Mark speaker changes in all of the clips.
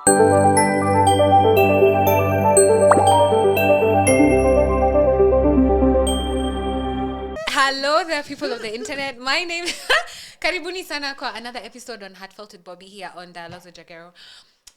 Speaker 1: Hello there, people of the internet. My name is Karibuni sana kwa another episode on Heartfelt with Bobbie here on Dialogues with Jagero.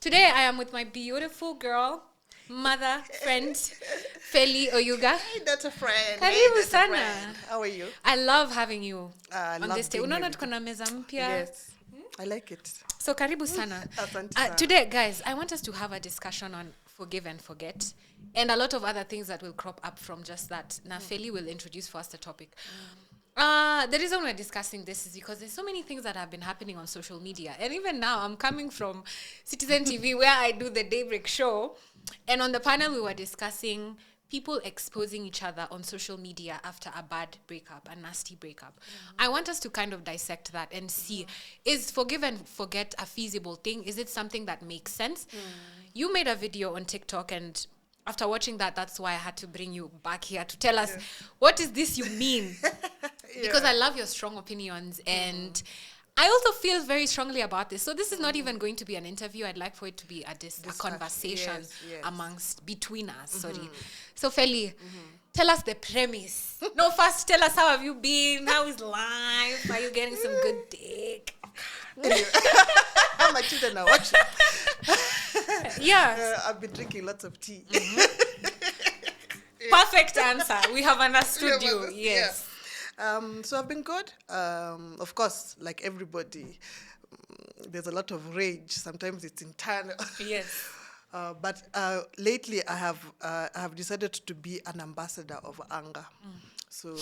Speaker 1: Today I am with my beautiful girl, mother, friend, Felly Oyuga.
Speaker 2: Hey, that's a friend.
Speaker 1: Karibu sana.
Speaker 2: How are you?
Speaker 1: I love having you on
Speaker 2: love
Speaker 1: this day.
Speaker 2: being here
Speaker 1: Unaona
Speaker 2: with
Speaker 1: tuko na meza mpya.
Speaker 2: Yes, I like it.
Speaker 1: So karibu sana.
Speaker 2: Asante sana.
Speaker 1: Today, guys, I want us to have a discussion on forgive and forget, and a lot of other things that will crop up from just that. Now, Felly will introduce first the topic. The reason we're discussing this is because there's so many things that have been happening on social media. And even now, I'm coming from Citizen TV where I do the Daybreak show. And on the panel, we were discussing people exposing each other on social media after a bad breakup, a nasty breakup. I want us to kind of dissect that and see, is forgive and forget a feasible thing? Is it something that makes sense? You made a video on TikTok, and after watching that, that's why I had to bring you back here to tell us, what is this you mean? Because I love your strong opinions, and I also feel very strongly about this. So this is not even going to be an interview. I'd like for it to be a conversation between us. Sorry. So Felly, tell us the premise. No, first tell us, how have you been? How is life? Are you getting some good dick?
Speaker 2: How my children are watching.
Speaker 1: Yeah.
Speaker 2: I've been drinking lots of tea.
Speaker 1: Perfect answer. We have understood you. Yes.
Speaker 2: So I've been good. Of course, like everybody, there's a lot of rage. Sometimes it's internal.
Speaker 1: Yes.
Speaker 2: But lately, I have decided to be an ambassador of anger. So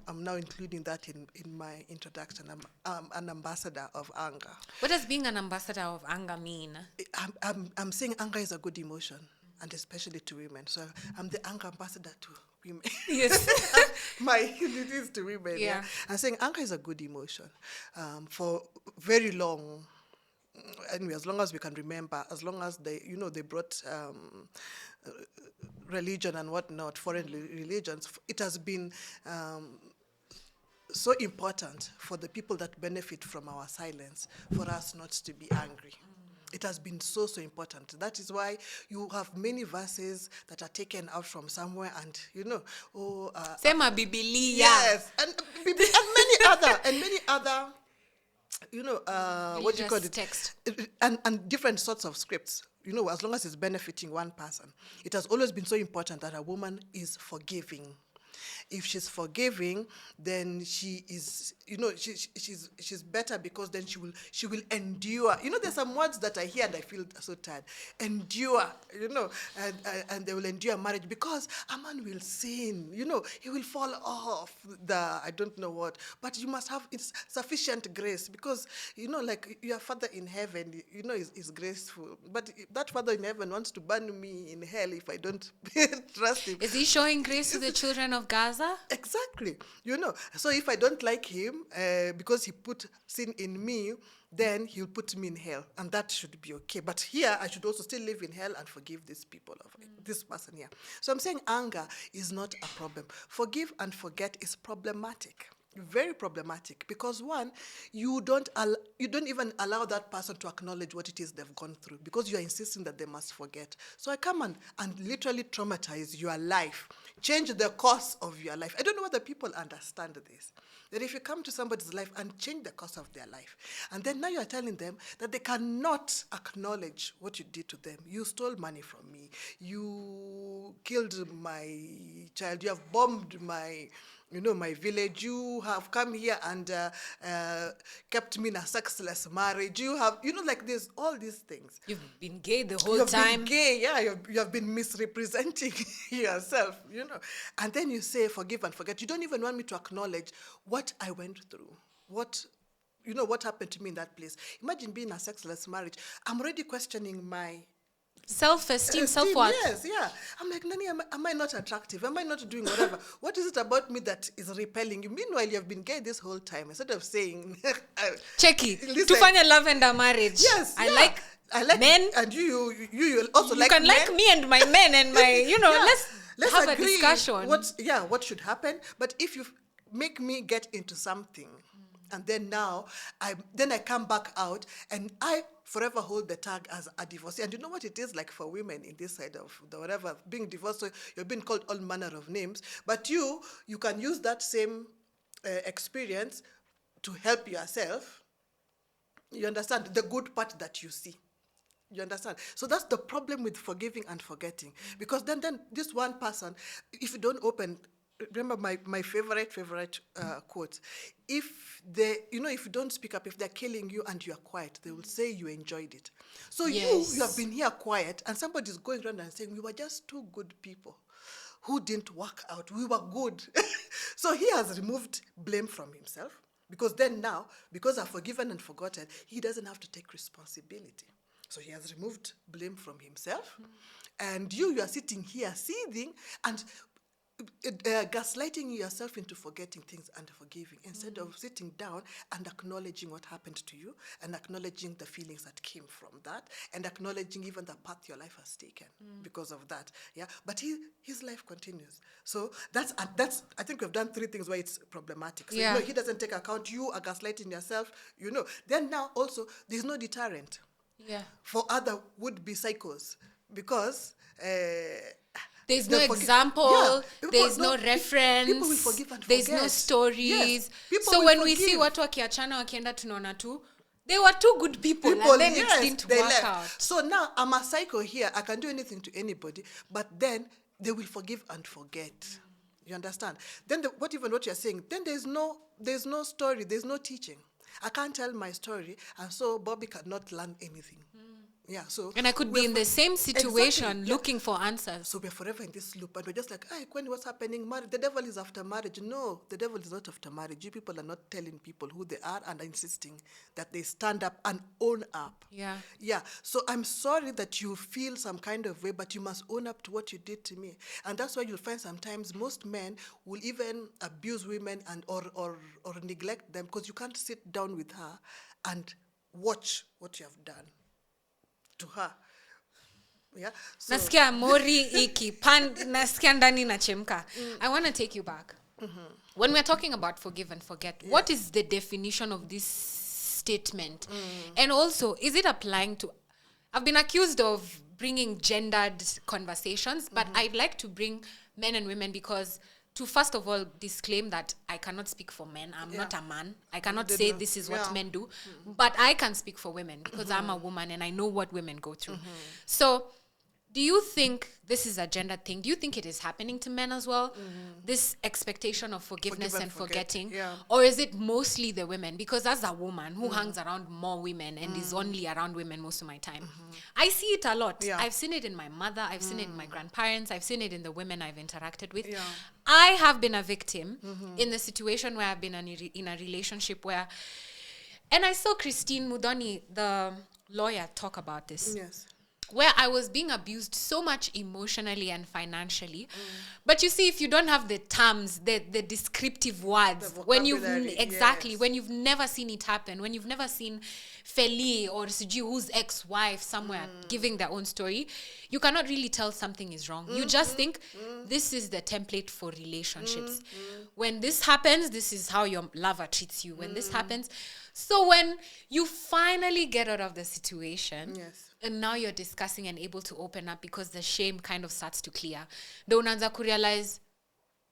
Speaker 2: I'm now including that in my introduction. I'm an ambassador of anger.
Speaker 1: What does being an ambassador of anger mean?
Speaker 2: I'm saying anger is a good emotion, and especially to women. So I'm the anger ambassador to women.
Speaker 1: Yes.
Speaker 2: My duty is to women. Yeah. I'm saying anger is a good emotion for very long. Anyway, as long as we can remember, as long as they brought religion and whatnot, foreign religions, it has been so important for the people that benefit from our silence, for us not to be angry. It has been so important. That is why you have many verses that are taken out from somewhere, and
Speaker 1: Sema Biblia.
Speaker 2: Yes, and many other. What do you call it?
Speaker 1: Text.
Speaker 2: And different sorts of scripts. As long as it's benefiting one person. It has always been so important that a woman is forgiving. If she's forgiving, then she is, she's better, because then she will endure. There's some words that I hear and I feel so tired. Endure, and they will endure marriage, because a man will sin, he will fall off I don't know what, but you must have sufficient grace, because, like your Father in heaven, is graceful, but that Father in heaven wants to burn me in hell if I don't trust him.
Speaker 1: Is he showing grace to the children of Gaza?
Speaker 2: Exactly. So if I don't like him, because he put sin in me, then he'll put me in hell, and that should be okay. But here, I should also still live in hell and forgive these people, this person here. So I'm saying anger is not a problem. Forgive and forget is problematic. Very problematic, because one, you don't even allow that person to acknowledge what it is they've gone through, because you're insisting that they must forget. So I come and literally traumatize your life, change the course of your life. I don't know whether people understand this, that if you come to somebody's life and change the course of their life, and then now you're telling them that they cannot acknowledge what you did to them. You stole money from me, you killed my child, you have bombed my village, you have come here and kept me in a sexless marriage, you have, like there's all these things.
Speaker 1: You've been gay the whole time.
Speaker 2: Been gay, yeah, you have been misrepresenting yourself, And then you say forgive and forget. You don't even want me to acknowledge what I went through, what happened to me in that place. Imagine being in a sexless marriage. I'm already questioning my
Speaker 1: self-esteem, self-worth.
Speaker 2: Yes, yeah. I'm like, Nani, am I not attractive? Am I not doing whatever? What is it about me that is repelling you? Meanwhile, you have been gay this whole time. Instead of saying,
Speaker 1: Checky, to find a lavender marriage.
Speaker 2: Yes,
Speaker 1: I like
Speaker 2: men. And you also
Speaker 1: you
Speaker 2: like
Speaker 1: can
Speaker 2: men.
Speaker 1: like me and my men and my, let's have
Speaker 2: agree
Speaker 1: a discussion.
Speaker 2: What should happen? But if you make me get into something, and then now I come back out and I forever hold the tag as a divorcee. And you know what it is like for women in this side of the whatever, being divorced, so you're being called all manner of names. But you can use that same experience to help yourself. You understand? The good part that you see. You understand? So that's the problem with forgiving and forgetting. Because then this one person, if you don't open, remember my favorite quote, if if you don't speak up, if they're killing you and you're quiet, they will say you enjoyed it. So you have been here quiet, and somebody's going around and saying, we were just two good people who didn't work out. We were good. So he has removed blame from himself, because then now, because I've forgiven and forgotten, he doesn't have to take responsibility. So he has removed blame from himself. And you are sitting here seething and gaslighting yourself into forgetting things and forgiving, instead of sitting down and acknowledging what happened to you, and acknowledging the feelings that came from that, and acknowledging even the path your life has taken because of that. Yeah, but his life continues. So that's I think we've done three things why it's problematic. So he doesn't take account. You are gaslighting yourself. Then now also there's no deterrent.
Speaker 1: Yeah.
Speaker 2: For other would-be psychos, because
Speaker 1: there's no example, there's no reference,
Speaker 2: people will forgive and
Speaker 1: there's
Speaker 2: forget.
Speaker 1: no stories.
Speaker 2: Yes,
Speaker 1: so when we see watu wakiachana wakienda tunaona tu, they were two good people and then it didn't work out.
Speaker 2: So now I'm a psycho here. I can do anything to anybody, but then they will forgive and forget. You understand? Then what you're saying, then there's no story, there's no teaching. I can't tell my story, and so Bobbie cannot learn anything. Yeah, so
Speaker 1: and I could be in the same situation looking for answers.
Speaker 2: So we're forever in this loop, and we're just like, Quinn, what's happening? The devil is after marriage. No, the devil is not after marriage. You people are not telling people who they are and insisting that they stand up and own up.
Speaker 1: Yeah.
Speaker 2: Yeah. So I'm sorry that you feel some kind of way, but you must own up to what you did to me. And that's why you'll find sometimes most men will even abuse women and or neglect them, because you can't sit down with her and watch what you have done to her. Yeah. So,
Speaker 1: nasikia mori nasikia ndani nachemka. I want to take you back. When we're talking about forgive and forget, what is the definition of this statement? And also, is it applying to... I've been accused of bringing gendered conversations, but I'd like to bring men and women, because to first of all disclaim that I cannot speak for men. I'm not a man. I cannot say this is what men do. But I can speak for women, because I'm a woman and I know what women go through. So do you think this is a gender thing? Do you think it is happening to men as well? This expectation of forgiveness and forgetting?
Speaker 2: Yeah.
Speaker 1: Or is it mostly the women? Because as a woman who hangs around more women and is only around women most of my time, I see it a lot.
Speaker 2: Yeah.
Speaker 1: I've seen it in my mother. I've seen it in my grandparents. I've seen it in the women I've interacted with.
Speaker 2: Yeah.
Speaker 1: I have been a victim in the situation where I've been in a relationship where... And I saw Christine Mudoni, the lawyer, talk about this.
Speaker 2: Yes.
Speaker 1: Where I was being abused so much emotionally and financially. But you see, if you don't have the terms, the descriptive words, when you've when you've never seen it happen, when you've never seen Felly or Suji, who's ex-wife somewhere giving their own story, you cannot really tell something is wrong. You just think this is the template for relationships. When this happens, this is how your lover treats you. When this happens, so when you finally get out of the situation, and now you're discussing and able to open up because the shame kind of starts to clear, do unaanza ku realize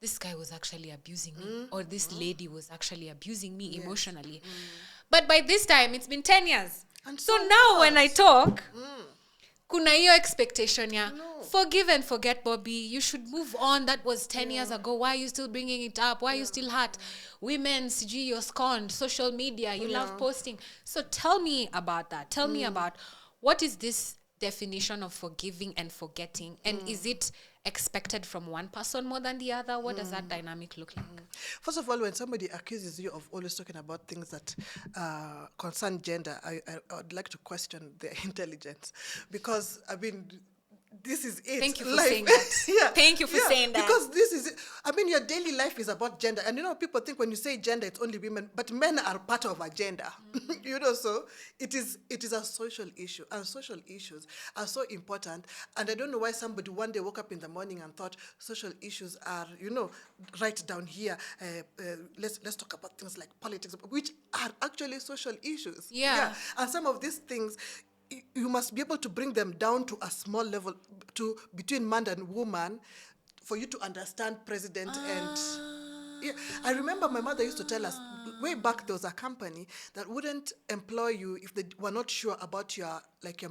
Speaker 1: this guy was actually abusing me, or this lady was actually abusing me emotionally. But by this time, it's been 10 years. And so now when I talk, kuna hiyo expectation ya forgive and forget, Bobbie. You should move on. That was 10 years ago. Why are you still bringing it up? Why are you still hurt? Women, CG, you're scorned. Social media, you love posting. So tell me about that. Tell me about what is this definition of forgiving and forgetting, and is it expected from one person more than the other? What does that dynamic look like?
Speaker 2: First of all, when somebody accuses you of always talking about things that concern gender, I would like to question their intelligence, because I mean, this is it.
Speaker 1: Thank you for saying that. Thank you for saying that.
Speaker 2: Because this is it. I mean, your daily life is about gender. And people think when you say gender, it's only women, but men are part of a gender. So it is a social issue. And social issues are so important. And I don't know why somebody one day woke up in the morning and thought social issues are, right down here. Let's talk about things like politics, which are actually social issues.
Speaker 1: Yeah.
Speaker 2: And some of these things, you must be able to bring them down to a small level, to between man and woman, for you to understand president and. Yeah, I remember my mother used to tell us way back there was a company that wouldn't employ you if they were not sure about your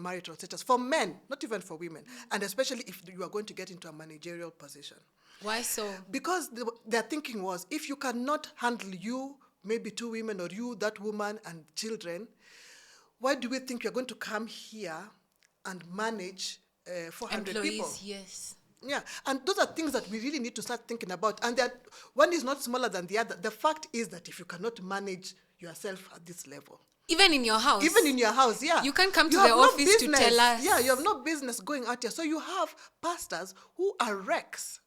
Speaker 2: marital status, for men, not even for women, and especially if you are going to get into a managerial position.
Speaker 1: Why so?
Speaker 2: Because their thinking was, if you cannot handle you, maybe 2 women, or you, that woman, and children, why do we think you're going to come here and manage 400
Speaker 1: Employees,
Speaker 2: people?
Speaker 1: yes.
Speaker 2: Yeah, and those are things that we really need to start thinking about. And that one is not smaller than the other. The fact is that if you cannot manage yourself at this level,
Speaker 1: Even in your house.
Speaker 2: Yeah.
Speaker 1: You can't come to
Speaker 2: You
Speaker 1: the
Speaker 2: have no
Speaker 1: office to
Speaker 2: business.
Speaker 1: tell us.
Speaker 2: Yeah, you have no business going out here. So you have pastors who are wrecks,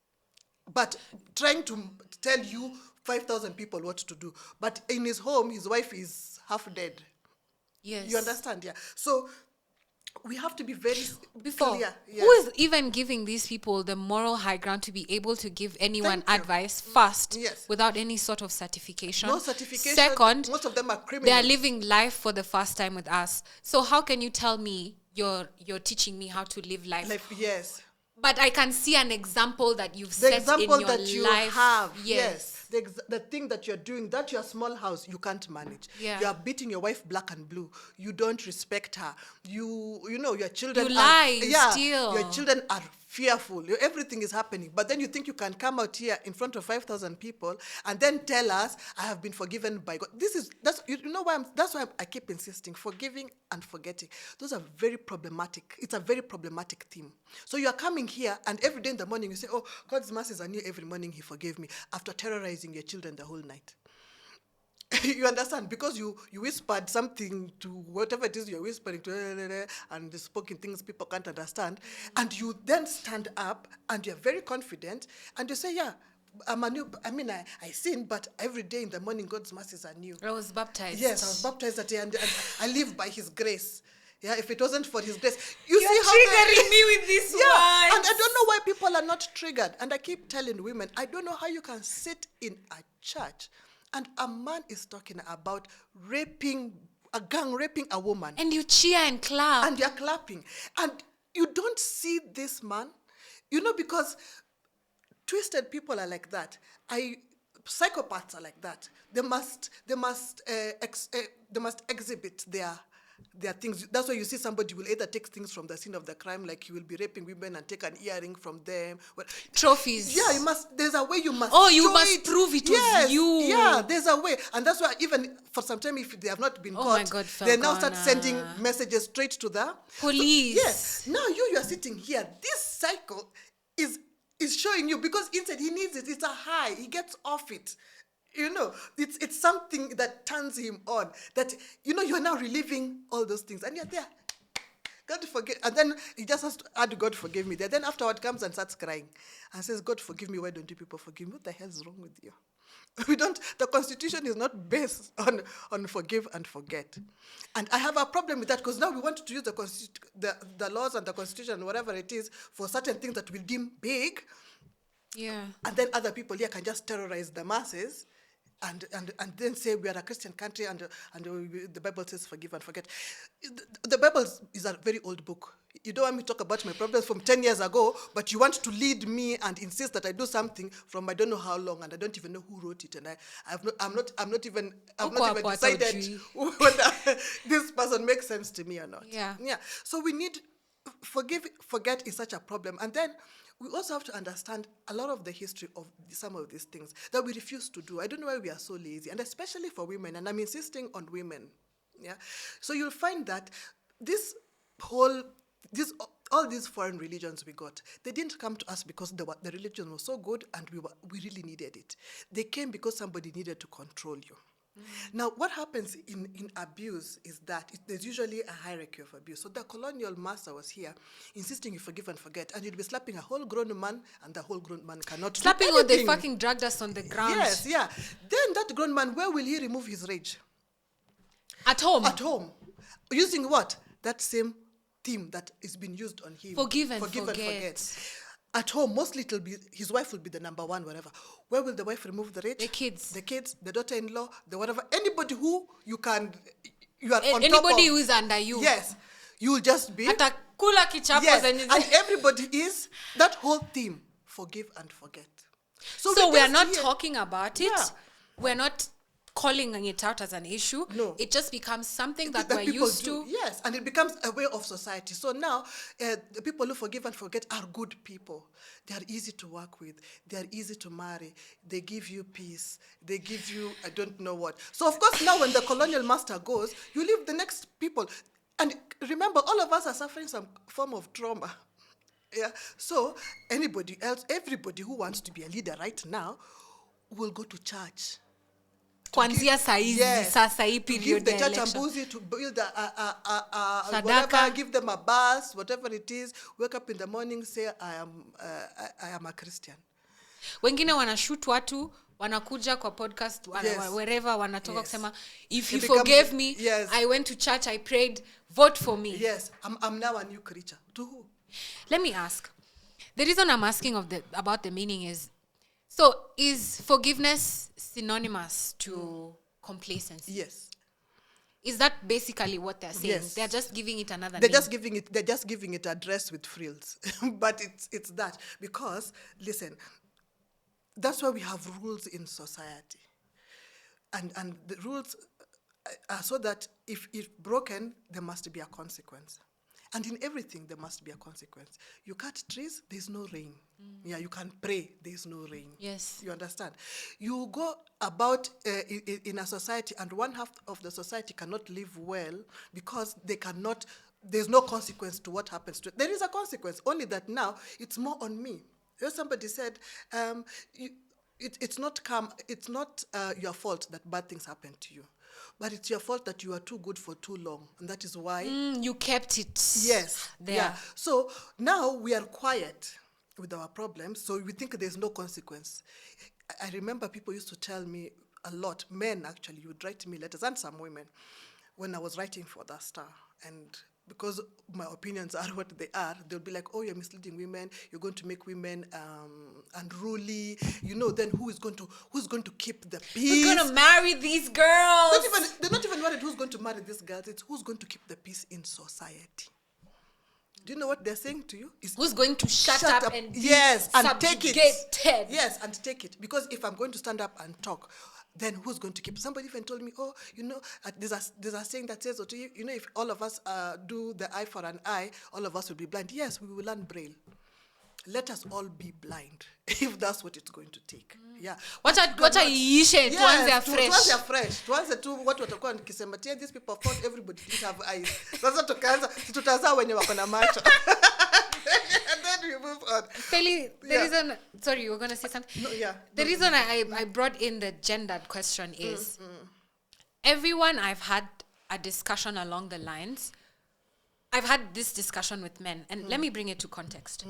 Speaker 2: but trying to tell you 5,000 people what to do. But in his home, his wife is half dead.
Speaker 1: Yes.
Speaker 2: You understand? Yeah. So we have to be very clear. Yeah.
Speaker 1: Who is even giving these people the moral high ground to be able to give anyone
Speaker 2: Thank you.
Speaker 1: advice first,
Speaker 2: Yes.
Speaker 1: without any sort of certification?
Speaker 2: No certification.
Speaker 1: Second,
Speaker 2: most of them are criminals.
Speaker 1: they are living life for the first time with us. So how can you tell me you're teaching me how to live life?
Speaker 2: Yes.
Speaker 1: But I can see an example that you've
Speaker 2: The
Speaker 1: set
Speaker 2: example
Speaker 1: in your
Speaker 2: that you
Speaker 1: life.
Speaker 2: have,
Speaker 1: Yes.
Speaker 2: the thing that you're doing, that your small house, you can't manage.
Speaker 1: Yeah.
Speaker 2: You are beating your wife black and blue. You don't respect her. You know, your children
Speaker 1: You
Speaker 2: are,
Speaker 1: lie, you steal.
Speaker 2: Your children are fearful. Everything is happening. But then you think you can come out here in front of 5,000 people and then tell us, I have been forgiven by God. That's why I keep insisting, forgiving and forgetting. Those are very problematic. It's a very problematic theme. So you are coming here and every day in the morning you say, oh, God's mercies are new every morning, he forgave me, after terrorizing your children the whole night. You understand? Because you whispered something to whatever it is you're whispering to, and spoken things people can't understand, and you then stand up and you're very confident and you say, yeah, I sin, but every day in the morning God's mercies are new.
Speaker 1: I was baptized.
Speaker 2: Yes, I was baptized that day, and I live by his grace. Yeah, if it wasn't for his grace, you're
Speaker 1: triggering me with this one.
Speaker 2: Yeah, and I don't know why people are not triggered. And I keep telling women, I don't know how you can sit in a church and a man is talking about a gang raping a woman.
Speaker 1: And you cheer and clap.
Speaker 2: And you're clapping. And you don't see this man, because twisted people are like that. Psychopaths are like that. They must exhibit their things. That's why you see somebody will either take things from the scene of the crime, like he will be raping women and take an earring from them.
Speaker 1: Trophies.
Speaker 2: Yeah, there's a way you must.
Speaker 1: Oh, you must prove it was you.
Speaker 2: Yeah, there's a way, and that's why even for some time, if they have not been caught,
Speaker 1: my God,
Speaker 2: they now start sending messages straight to the
Speaker 1: police.
Speaker 2: So, yes. Now you are sitting here. This cycle is showing you, because inside he needs it. It's a high. He gets off it. It's something that turns him on. That, you are now reliving all those things. And you're there. God forgive. And then he just has to add, God forgive me there. Then afterward comes and starts crying. And says, God forgive me. Why don't you people forgive me? What the hell is wrong with you? The Constitution is not based on forgive and forget. And I have a problem with that, because now we want to use the laws and the Constitution, whatever it is, for certain things that we deem big.
Speaker 1: Yeah.
Speaker 2: And then other people here can just terrorize the masses and then say we are a Christian country and the Bible says forgive and forget. The Bible is a very old book. You don't want me to talk about my problems from 10 years ago, but you want to lead me and insist that I do something from I don't know how long, and I don't even know who wrote it, and I'm not even decided whether this person makes sense to me or not.
Speaker 1: Yeah.
Speaker 2: Yeah. So we need forget is such a problem, and then we also have to understand a lot of the history of some of these things that we refuse to do. I don't know why we are so lazy, and especially for women, and I'm insisting on women. Yeah. So you'll find that all these foreign religions we got, they didn't come to us because the religion was so good and we really needed it. They came because somebody needed to control you. Now, what happens in abuse is that there's usually a hierarchy of abuse. So the colonial master was here, insisting you forgive and forget, and you'd be slapping a whole grown man, and the whole grown man cannot
Speaker 1: slapping
Speaker 2: do anything.
Speaker 1: Or they fucking dragged us on the ground.
Speaker 2: Yes, yeah. Then that grown man, where will he remove his rage?
Speaker 1: At home.
Speaker 2: At home. Using what? That same theme that is being used on him.
Speaker 1: Forgive and forget.
Speaker 2: At home, mostly his wife will be the number one, whatever. Where will the wife remove the rage?
Speaker 1: The kids,
Speaker 2: the daughter-in-law, the whatever. Anybody who you are on top of.
Speaker 1: Anybody who is under you.
Speaker 2: Yes. You'll just be...
Speaker 1: Atakula kichapo
Speaker 2: Yes,
Speaker 1: zenye
Speaker 2: and everybody is that whole theme, forgive and forget.
Speaker 1: So we are not talking about it.
Speaker 2: Yeah.
Speaker 1: We're not calling it out as an issue.
Speaker 2: No.
Speaker 1: It just becomes something that we're
Speaker 2: people
Speaker 1: used
Speaker 2: do.
Speaker 1: to.
Speaker 2: Yes, and it becomes a way of society. So now, the people who forgive and forget are good people. They are easy to work with. They are easy to marry. They give you peace. They give you, I don't know what. So of course now when the colonial master goes, you leave the next people. And remember, all of us are suffering some form of trauma. Yeah. So anybody else, everybody who wants to be a leader right now will go to church.
Speaker 1: Kwanzia saizi, sasa hii
Speaker 2: to
Speaker 1: period
Speaker 2: give the
Speaker 1: ya
Speaker 2: church
Speaker 1: election.
Speaker 2: a mbuzi, to build a
Speaker 1: Sadaka.
Speaker 2: whatever, give them a bus, whatever it is. Wake up in the morning, say I am a Christian.
Speaker 1: Wengine wanashoot watu, wanakuja kwa podcast,
Speaker 2: Yes.
Speaker 1: wherever wanatoka
Speaker 2: Yes.
Speaker 1: kusema, if
Speaker 2: It
Speaker 1: you
Speaker 2: becomes-
Speaker 1: forgave me,
Speaker 2: yes.
Speaker 1: I went to church, I prayed, vote for me.
Speaker 2: Yes, I'm now a new creature. To who?
Speaker 1: Let me ask. The reason I'm asking about the meaning is, so is forgiveness synonymous to complacency?
Speaker 2: Yes.
Speaker 1: Is that basically what they're saying?
Speaker 2: Yes.
Speaker 1: They're just giving it another
Speaker 2: They're
Speaker 1: name.
Speaker 2: just giving it a dress with frills. But it's that. Because, listen, that's why we have rules in society. And the rules are so that if broken, there must be a consequence. And in everything, there must be a consequence. You cut trees, there's no rain. Yeah, you can pray, there's no rain.
Speaker 1: Yes.
Speaker 2: You understand? You go about in a society, and one half of the society cannot live well because there's no consequence to what happens to it. There is a consequence, only that now it's more on me. Somebody said, it's not your fault that bad things happen to you. But it's your fault that you are too good for too long. And that is why...
Speaker 1: You kept it
Speaker 2: there. Yeah. So now we are quiet with our problems, so we think there's no consequence. I remember people used to tell me a lot, men actually, would write me letters, and some women, when I was writing for The Star. And because my opinions are what they are, they'll be like, oh, you're misleading women, you're going to make women unruly, then who's going to keep the peace?
Speaker 1: Who's going to marry these girls?
Speaker 2: They're not even worried who's going to marry these girls, it's who's going to keep the peace in society. Do you know what they're saying to you?
Speaker 1: Who's going to shut up and be
Speaker 2: and take it.
Speaker 1: Yes,
Speaker 2: and take it. Because if I'm going to stand up and talk, then who's going to keep? Somebody even told me, there's a saying that says, if all of us do the eye for an eye, all of us will be blind. Yes, we will learn Braille. Let us all be blind, if that's what it's going to take. Yeah.
Speaker 1: Wacha iishe, tuanze
Speaker 2: afresh. Tuanze tu watu watakuwa nikisema, these people thought everybody didn't have eyes. Sasa tutaanza wenye wako na macho. And then we move on.
Speaker 1: Felly, the reason, sorry, you were going to say something?
Speaker 2: No, yeah.
Speaker 1: The reason I brought in the gendered question is, everyone I've had a discussion along the lines, I've had this discussion with men, and let me bring it to context.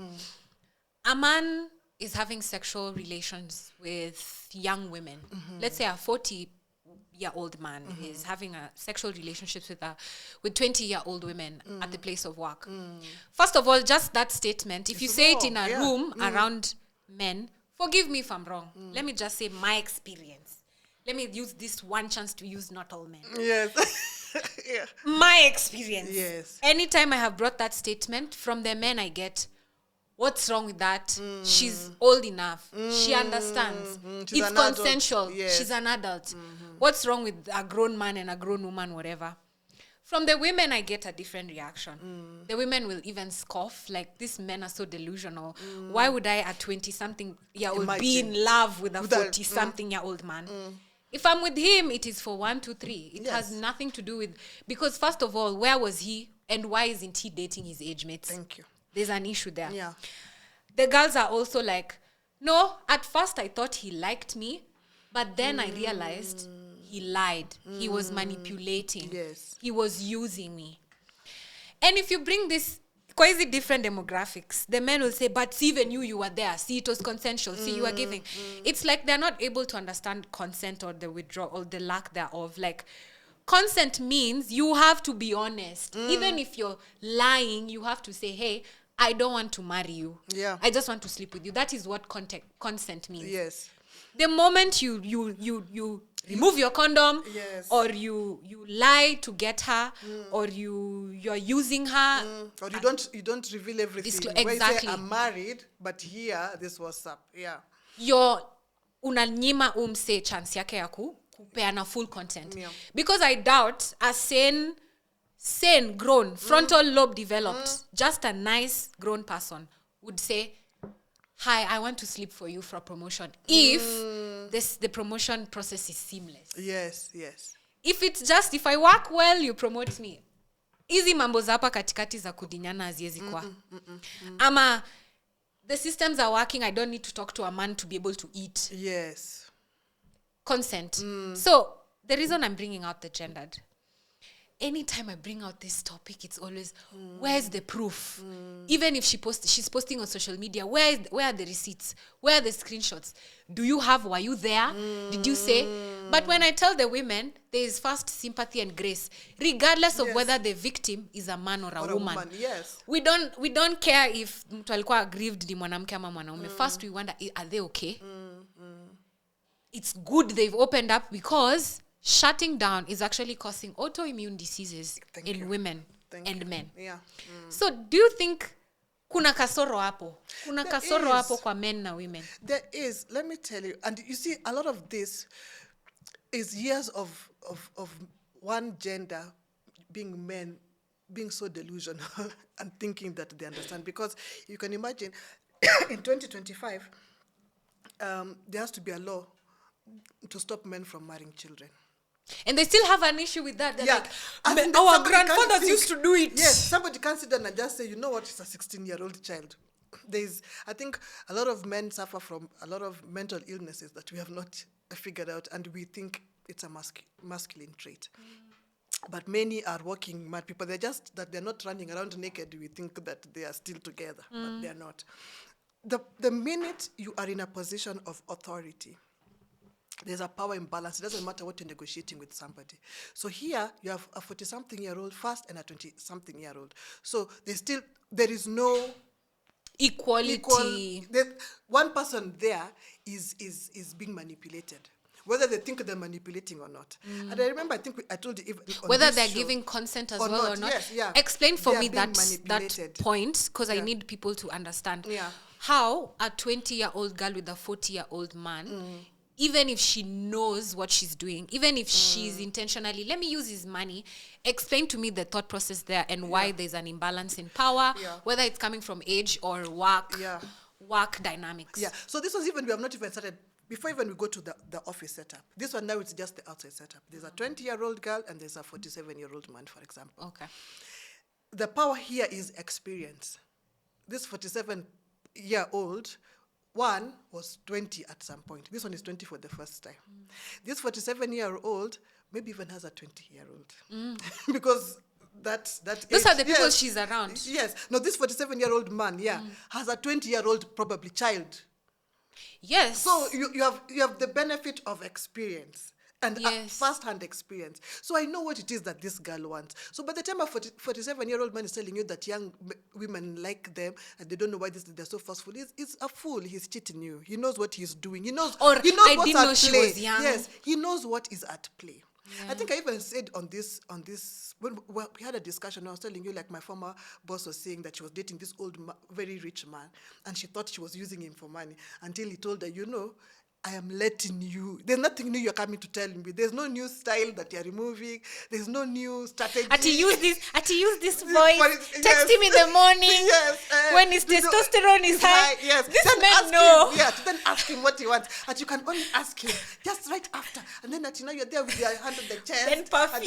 Speaker 1: A man is having sexual relations with young women. Let's say a 40-year-old man is having a sexual relationships with 20-year-old women at the place of work. First of all, just that statement, if you say it in a room around men, forgive me if I'm wrong. Let me just say my experience. Let me use this one chance to use not all men.
Speaker 2: Yes. Yeah.
Speaker 1: My experience.
Speaker 2: Yes.
Speaker 1: Anytime I have brought that statement, from the men I get, what's wrong with that? She's old enough. She understands. It's consensual.
Speaker 2: Yes.
Speaker 1: She's an adult. What's wrong with a grown man and a grown woman, whatever? From the women, I get a different reaction. The women will even scoff, like, these men are so delusional. Why would I, a 20-something-year-old, be in love with a 40-something-year-old man? If I'm with him, it is for 1, 2, 3. It has nothing to do with... Because, first of all, where was he and why isn't he dating his age mates?
Speaker 2: Thank you.
Speaker 1: There's an issue there.
Speaker 2: Yeah.
Speaker 1: The girls are also like, no, at first I thought he liked me, but then I realized he lied. He was manipulating.
Speaker 2: Yes.
Speaker 1: He was using me. And if you bring this quasi different demographics, the men will say, but see, even you were there. See, it was consensual. See, you were giving. It's like they're not able to understand consent or the withdrawal or the lack thereof. Like, consent means you have to be honest. Even if you're lying, you have to say, hey, I don't want to marry you.
Speaker 2: Yeah.
Speaker 1: I just want to sleep with you. That is what consent means.
Speaker 2: Yes.
Speaker 1: The moment you remove your condom,
Speaker 2: Yes.
Speaker 1: or you lie to get her, or you're using her.
Speaker 2: Or you don't reveal everything. Where you say,
Speaker 1: exactly.
Speaker 2: I'm married, but here, this was up. Yeah.
Speaker 1: You're unanyima umse chance yake ya kupeana full content.
Speaker 2: Yeah.
Speaker 1: Because I doubt a sane, grown, frontal lobe developed, just a nice grown person would say, hi, I want to sleep for you for a promotion. If the promotion process is seamless.
Speaker 2: Yes, yes.
Speaker 1: If it's just, if I work well, you promote me. Hizi mambo za hapa katikati za kudinyana haziwezi kwa. Ama the systems are working, I don't need to talk to a man to be able to eat.
Speaker 2: Yes.
Speaker 1: Consent. So the reason I'm bringing out the gendered, anytime I bring out this topic, it's always, where's the proof? Even if she's posting on social media, where are the receipts? Where are the screenshots? Do you have, were you there? Did you say? But when I tell the women, there is first sympathy and grace, regardless of whether the victim is a man or a woman.
Speaker 2: Yes.
Speaker 1: We don't care if mtu alikuwa aggrieved ni mwanamke ama mwanaume. First we wonder, are they okay? It's good they've opened up, because shutting down is actually causing autoimmune diseases in women and men.
Speaker 2: Yeah.
Speaker 1: So do you think kuna kasoro hapo? Kuna kasoro hapo kwa men na women?
Speaker 2: There is. Let me tell you. And you see, a lot of this is years of one gender being men, being so delusional and thinking that they understand. Because you can imagine, in 2025, there has to be a law to stop men from marrying children.
Speaker 1: And they still have an issue with that. They're like,
Speaker 2: our
Speaker 1: grandfathers used to do it.
Speaker 2: Yes, somebody can't sit down and just say, you know what, it's a 16-year-old child. I think a lot of men suffer from a lot of mental illnesses that we have not figured out, and we think it's a masculine trait. But many are working mad people. They're just that they're not running around naked. We think that they are still together, but they're not. The minute you are in a position of authority, there's a power imbalance. It doesn't matter what you're negotiating with somebody. So here, you have a 40-something-year-old first and a 20-something-year-old. So there is no
Speaker 1: equality.
Speaker 2: One person there is being manipulated, whether they think they're manipulating or not. And I remember, I told you, even
Speaker 1: whether they're giving consent as well or not.
Speaker 2: Yes, yeah.
Speaker 1: Explain for me that
Speaker 2: manipulated.
Speaker 1: point, because I need people to understand how a 20-year-old girl with a 40-year-old man, even if she knows what she's doing, even if she's intentionally, let me use his money, explain to me the thought process there and why there's an imbalance in power, whether it's coming from age or work dynamics.
Speaker 2: Yeah, so this was even, we have not even started, before even we go to the office setup. This one now, it's just the outside setup. There's a 20-year-old girl and there's a 47-year-old man, for example.
Speaker 1: Okay.
Speaker 2: The power here is experience. This 47-year-old one was 20 at some point. This one is 20 for the first time. This 47-year-old maybe even has a 20-year-old. Because those
Speaker 1: age, are the people she's around.
Speaker 2: Yes. No, this 47-year-old man, has a 20-year-old probably child.
Speaker 1: Yes.
Speaker 2: So you have the benefit of experience. And first-hand experience. So I know what it is that this girl wants. So by the time a 47-year-old man is telling you that young women like them and they don't know why they're so forceful, he's a fool. He's cheating you. He knows what he's doing. He knows what's at play. She was young. Yes, he knows what is at play. Yeah. I think I even said on this when we had a discussion, I was telling you, like my former boss was saying that she was dating this old, very rich man, and she thought she was using him for money until he told her, I am letting you. There's nothing new you're coming to tell me. There's no new style that you're removing. There's no new strategy.
Speaker 1: To use this voice. Text him in the morning. When his testosterone is high.
Speaker 2: Yes.
Speaker 1: This man know.
Speaker 2: Then ask him what he wants. And you can only ask him just right after. And then you're there with your hand on the chest.
Speaker 1: Then perfume.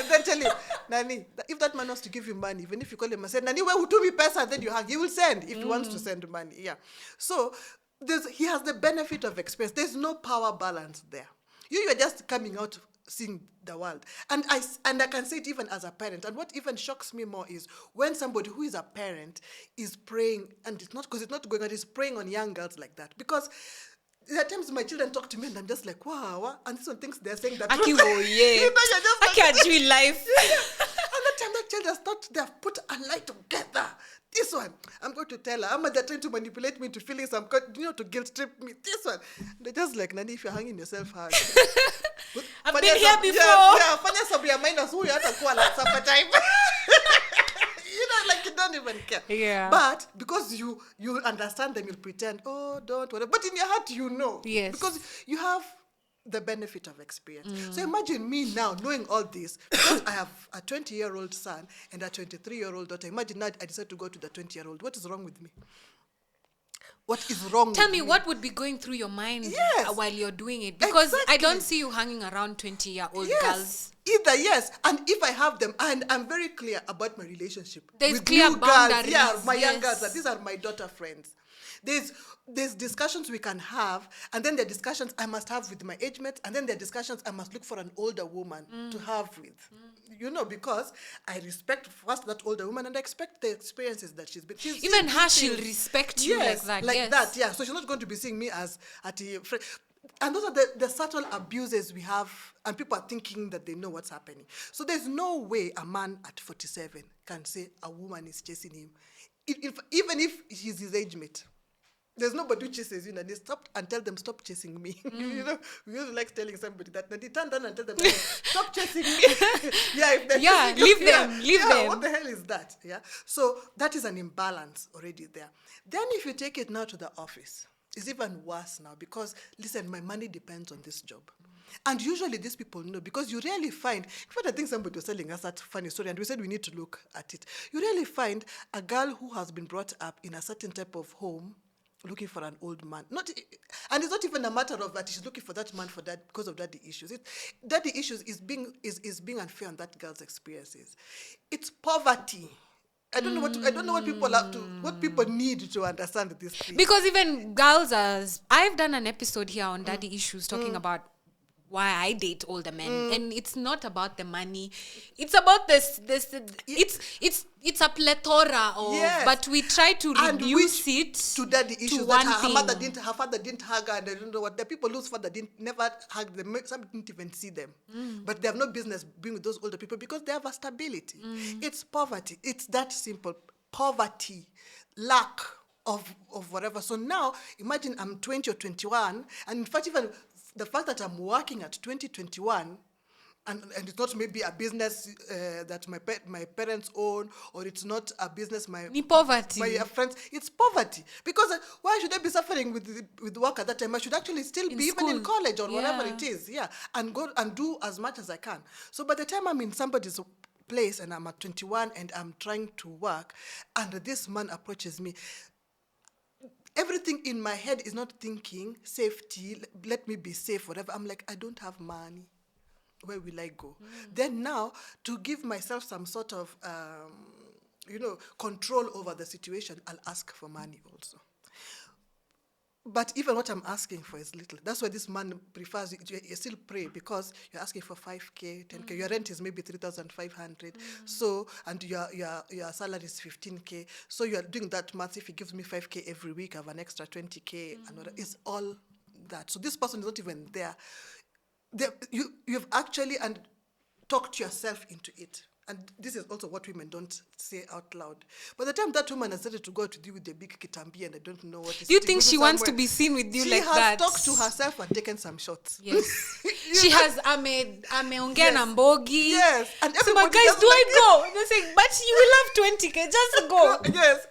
Speaker 2: Then tell him, Nani, if that man wants to give you money, even if you call him and say, Nani, where would me pesa? Then you hang. He will send if he wants to send money. Yeah. So he has the benefit of experience. There's no power balance there. You're just coming out seeing the world. And I can say it even as a parent. And what even shocks me more is when somebody who is a parent is preying, and it's not going on, is preying on young girls like that. Because there are times my children talk to me and I'm just like, wow. And this one thinks they're saying that.
Speaker 1: Aki, oh yeah. I can't do life.
Speaker 2: And that time that child has thought they have put a lie together. This This one, I'm going to tell her. They're trying to manipulate me into feeling to guilt trip me. This one. They're just like, Nani, if you're hanging yourself hard.
Speaker 1: I've been here before.
Speaker 2: Yeah, fanya sabia minus who you have to call at supper time. Like you don't even care.
Speaker 1: Yeah.
Speaker 2: But because you understand them, you'll pretend, oh, don't worry. But in your heart, you know.
Speaker 1: Yes.
Speaker 2: Because you have the benefit of experience. So imagine me now knowing all this, because I have a 20-year-old son and a 23-year-old daughter. Imagine now I decide to go to the 20-year-old. What is wrong with me? What is wrong
Speaker 1: Tell
Speaker 2: with
Speaker 1: me
Speaker 2: me?
Speaker 1: what would be going through your mind while you're doing it? Because I
Speaker 2: Exactly.
Speaker 1: don't see you hanging around 20-year-old girls.
Speaker 2: Either, yes. And if I have them, and I'm very clear about my relationship.
Speaker 1: There's
Speaker 2: with
Speaker 1: clear
Speaker 2: new
Speaker 1: boundaries,
Speaker 2: girls. Yeah, my young
Speaker 1: yes.
Speaker 2: girls. That these are my daughter friends. There's discussions we can have, and then there are discussions I must have with my age mates, and then there are discussions I must look for an older woman to have with. Because I respect first that older woman, and I expect the experiences that she's been.
Speaker 1: Even her, she'll respect you like that.
Speaker 2: Like that, yeah. So she's not going to be seeing me as a friend. And those are the subtle abuses we have, and people are thinking that they know what's happening. So there's no way a man at 47 can say a woman is chasing him, even if he's his age mate. There's nobody who chases you, and they stop and tell them, stop chasing me. We used to like telling somebody that, and they turn down and tell them, stop chasing me.
Speaker 1: Leave them.
Speaker 2: What the hell is that? Yeah. So that is an imbalance already there. Then if you take it now to the office, it's even worse now because, listen, my money depends on this job. And usually these people know, because you rarely find, in fact, I think somebody was telling us that funny story, and we said we need to look at it. You rarely find a girl who has been brought up in a certain type of home looking for an old man. And it's not even a matter of that she's looking for that man for that because of daddy issues. Daddy issues is being unfair on that girl's experiences. It's poverty. I don't know what people need to understand this thing.
Speaker 1: Because even girls, I've done an episode here on daddy issues talking about why I date older men, and it's not about the money. It's about this. It's a plethora of. Yes. But we try to reduce it
Speaker 2: to daddy issues. That her father didn't hug her, and I don't know what. The people whose father never hug them. Some didn't even see them, but they have no business being with those older people because they have a stability. It's poverty. It's that simple. Poverty, lack of whatever. So now imagine I'm 20 or 21, and in fact even the fact that I'm working at 2021, and it's not maybe a business that my parents own, or it's not a business my
Speaker 1: poverty.
Speaker 2: My friends, it's poverty. Because why should I be suffering with work at that time? I should actually still be even in college or whatever it is, and go and do as much as I can. So by the time I'm in somebody's place and I'm at 21 and I'm trying to work, and this man approaches me, everything in my head is not thinking safety, let me be safe, whatever. I'm like, I don't have money. Where will I go? Then now, to give myself some sort of, control over the situation, I'll ask for money also. But even what I'm asking for is little. That's why this man prefers, you still pray because you're asking for 5K, 10K. Your rent is maybe 3,500. So, and your salary is 15K. So you're doing that math. If he gives me 5K every week, I have an extra 20K. And it's all that. So this person is not even there. You've actually talked yourself into it. And this is also what women don't say out loud. By the time that woman has started to go to deal with the big kitambi and I don't know what is.
Speaker 1: You think she wants to be seen with you like that?
Speaker 2: She has talked to herself and taken some shots.
Speaker 1: Yes. She has ameongea na mbogi.
Speaker 2: Yes. And
Speaker 1: so my guys, do I go? They're saying, but you will have 20K, just go.
Speaker 2: Yes.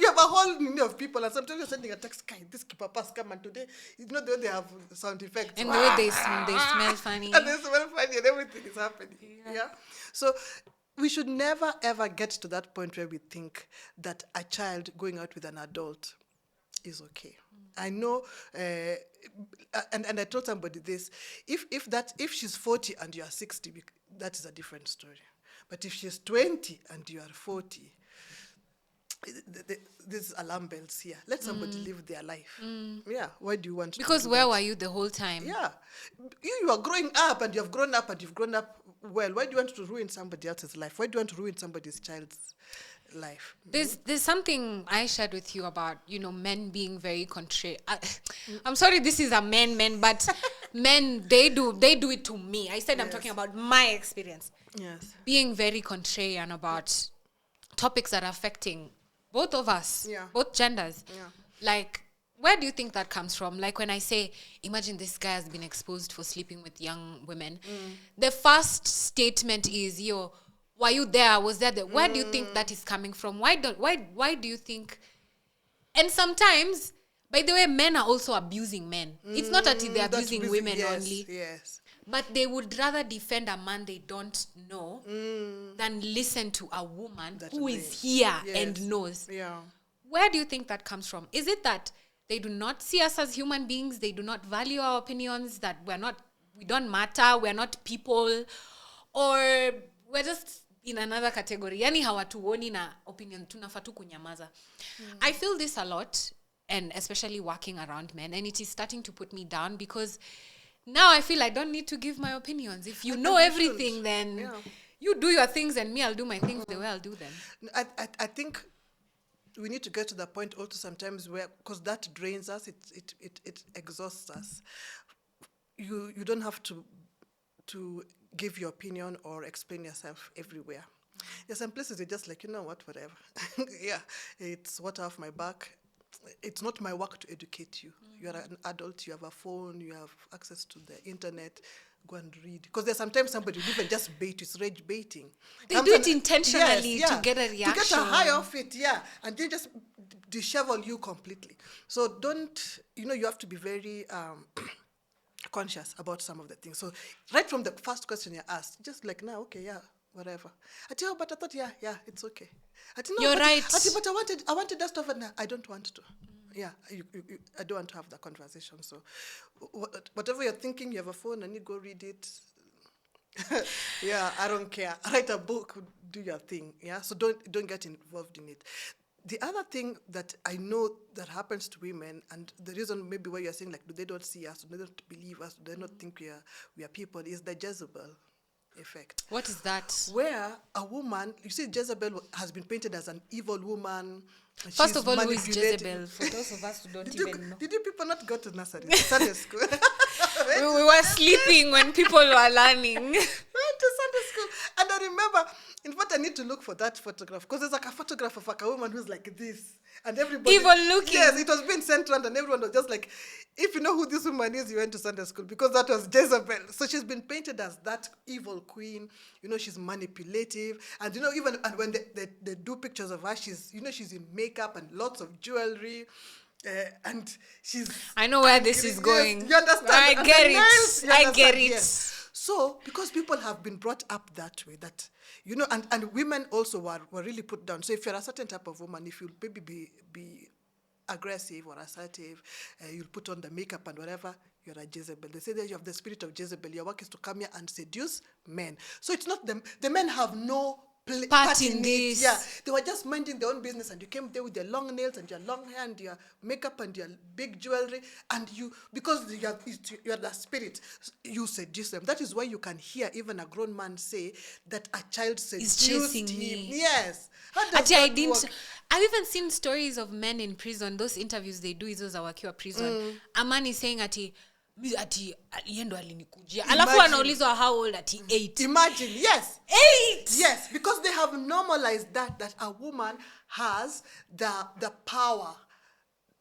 Speaker 2: You have a whole many of people, and sometimes you're sending a text, this papa's come, and today, the way they have sound effects.
Speaker 1: And the way they smell funny.
Speaker 2: And they smell funny and everything is happening. Yeah. So we should never, ever get to that point where we think that a child going out with an adult is okay. I know, and I told somebody this, if she's 40 and you are 60, that is a different story. But if she's 20 and you are 40, there's alarm bells here. Let somebody live their life. Yeah. Why do you want to?
Speaker 1: Because where were you the whole time?
Speaker 2: Yeah. You are growing up and you've grown up and you've grown up well. Why do you want to ruin somebody else's life? Why do you want to ruin somebody's child's life?
Speaker 1: There's something I shared with you about, men being very contrary. I'm sorry, this is a men, but men, they do it to me. I said I'm talking about my experience.
Speaker 2: Yes.
Speaker 1: Being very contrarian about topics that are affecting both of us,
Speaker 2: Yeah.
Speaker 1: both genders.
Speaker 2: Yeah.
Speaker 1: Like, where do you think that comes from? Like, when I say, imagine this guy has been exposed for sleeping with young women, the first statement is, yo, were you there? Was there? Where do you think that is coming from? Why do you think? And sometimes, by the way, men are also abusing men. It's not that they're abusing women only.
Speaker 2: Yes.
Speaker 1: But they would rather defend a man they don't know than listen to a woman who is here and knows.
Speaker 2: Yeah.
Speaker 1: Where do you think that comes from? Is it that they do not see us as human beings? They do not value our opinions, that we don't matter, we're not people? Or we're just in another category? Yani hawatuoni na opinion, tunafaa tu kunyamaza. I feel this a lot, and especially working around men, and it is starting to put me down because now I feel I don't need to give my opinions. If you know everything, then you do your things and me, I'll do my things the way I'll do them.
Speaker 2: I think we need to get to the point also sometimes where, because that drains us, it exhausts us. You don't have to give your opinion or explain yourself everywhere. There's some places you're just like, you know what, whatever. Yeah, it's water off my back. It's not my work to educate you. You are an adult, you have a phone, you have access to the internet. Go and read. Because there's sometimes somebody will even just bait, it's rage baiting.
Speaker 1: They do it intentionally to get a reaction.
Speaker 2: To get a high off it, and they just dishevel you completely. So you have to be very conscious about some of the things. So right from the first question you asked, just like, now, okay, yeah, whatever. But I thought, yeah, it's okay.
Speaker 1: You're right.
Speaker 2: But I wanted that stuff, and I don't want to. Yeah, I don't want to have that conversation. So whatever you're thinking, you have a phone and you go read it. Yeah, I don't care. Write a book, do your thing. Yeah, so don't get involved in it. The other thing that I know that happens to women, and the reason maybe why you're saying, like, do they don't see us, do they don't believe us, do they not think we are people, is the Jezebel effect.
Speaker 1: What is that?
Speaker 2: Where a woman, you see, Jezebel has been painted as an evil woman.
Speaker 1: First of all, who is Jezebel? For those of us who don't even know.
Speaker 2: Did you people not go to nursery, Sunday school?
Speaker 1: We were sleeping when people were learning.
Speaker 2: Went to Sunday school. And I remember, in fact, I need to look for that photograph, because there's like a photograph of like a woman who's like this. And everybody...
Speaker 1: Evil looking.
Speaker 2: Yes, it was being sent around, and everyone was just like, if you know who this woman is, you went to Sunday school, because that was Jezebel. So she's been painted as that evil queen. She's manipulative. And, even when they do pictures of her, she's in makeup and lots of jewelry. And she's...
Speaker 1: I know where this is going.
Speaker 2: Yes, you understand?
Speaker 1: I get it.
Speaker 2: Yes. So, because people have been brought up that way, that, and women also were really put down. So if you're a certain type of woman, if you'll maybe be aggressive or assertive, you'll put on the makeup and whatever, you're a Jezebel. They say that you have the spirit of Jezebel. Your work is to come here and seduce men. So it's not them. The men have no part in this. Yeah, they were just minding their own business, and you came there with your long nails and your long hair and your makeup and your big jewelry, and because you are the spirit, you seduce them. That is why you can hear even a grown man say that a child seduced him. Yes.
Speaker 1: I've even seen stories of men in prison. Those interviews they do is those wakiwa prison. A man is saying ati yendo alinikujia. Alafu anaulizwa how old ati 8.
Speaker 2: Imagine, yes.
Speaker 1: 8.
Speaker 2: Yes, because they have normalized that a woman has the power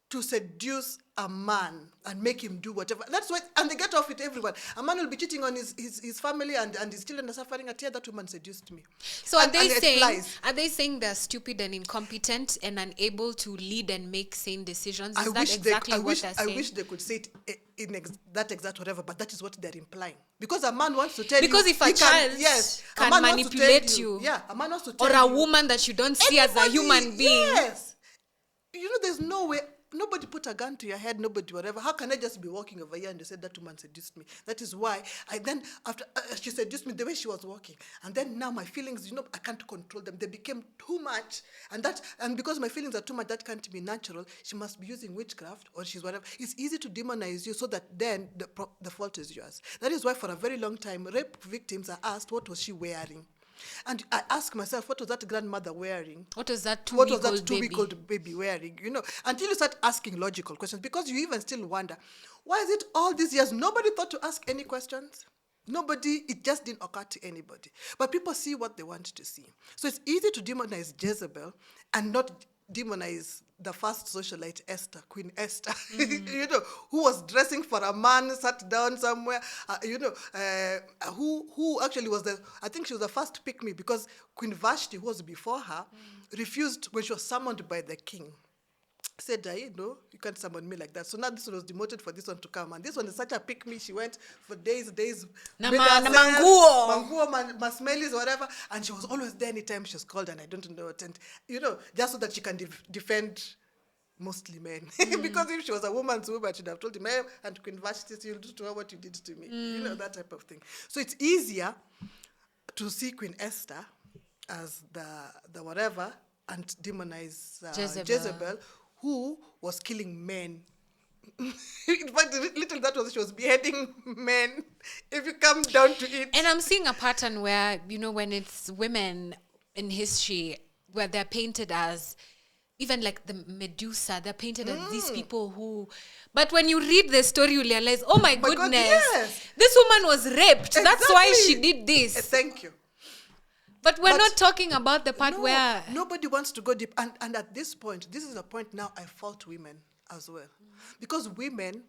Speaker 2: to seduce a man and make him do whatever. That's why, and they get off with everyone. A man will be cheating on his family and his children are suffering. At here, that woman seduced me.
Speaker 1: So are they saying they're stupid and incompetent and unable to lead and make sane decisions? Is that exactly what they're saying?
Speaker 2: I wish they could say it in that exact whatever, but that is what they're implying. Because a man wants to tell you.
Speaker 1: Because if a child can manipulate you,
Speaker 2: a man wants to tell you.
Speaker 1: Or a woman that you don't see as a human being.
Speaker 2: Yes. There's no way. Nobody put a gun to your head, nobody whatever. How can I just be walking over here and they said that woman seduced me? That is why after she seduced me the way she was walking. And then now my feelings, I can't control them. They became too much. And because my feelings are too much, that can't be natural. She must be using witchcraft or she's whatever. It's easy to demonize you so that then the fault is yours. That is why for a very long time, rape victims are asked, what was she wearing? And I ask myself, what was that grandmother wearing?
Speaker 1: What was that two-week-old
Speaker 2: baby wearing? Until you start asking logical questions, because you even still wonder, why is it all these years nobody thought to ask any questions? Nobody, it just didn't occur to anybody. But people see what they want to see. So it's easy to demonize Jezebel and not demonize the first socialite, Esther, Queen Esther, who was dressing for a man, sat down somewhere, who actually was I think she was the first pick-me, because Queen Vashti, who was before her, refused when she was summoned by the king. Said, you can't summon me like that. So now this one was demoted for this one to come. And this one is such a pick-me. She went for days. Manguo, Masmelis, whatever. And she was always there anytime she was called, and I don't know what. And, just so that she can defend mostly men. Because if she was a woman's woman, she'd have told him, hey, and Queen Vashti, you'll do to her what you did to me. That type of thing. So it's easier to see Queen Esther as the whatever and demonize Jezebel, who was killing men. In fact, little that was, she was beheading men, if you come down to it.
Speaker 1: And I'm seeing a pattern where, when it's women in history, where they're painted as, even like the Medusa, they're painted as these people who... But when you read the story, you realize, oh my goodness, God, yes. This woman was raped. Exactly. That's why she did this.
Speaker 2: Thank you.
Speaker 1: But we're not talking about the part where...
Speaker 2: Nobody wants to go deep. And at this point, this is a point now I fault women as well. Because women,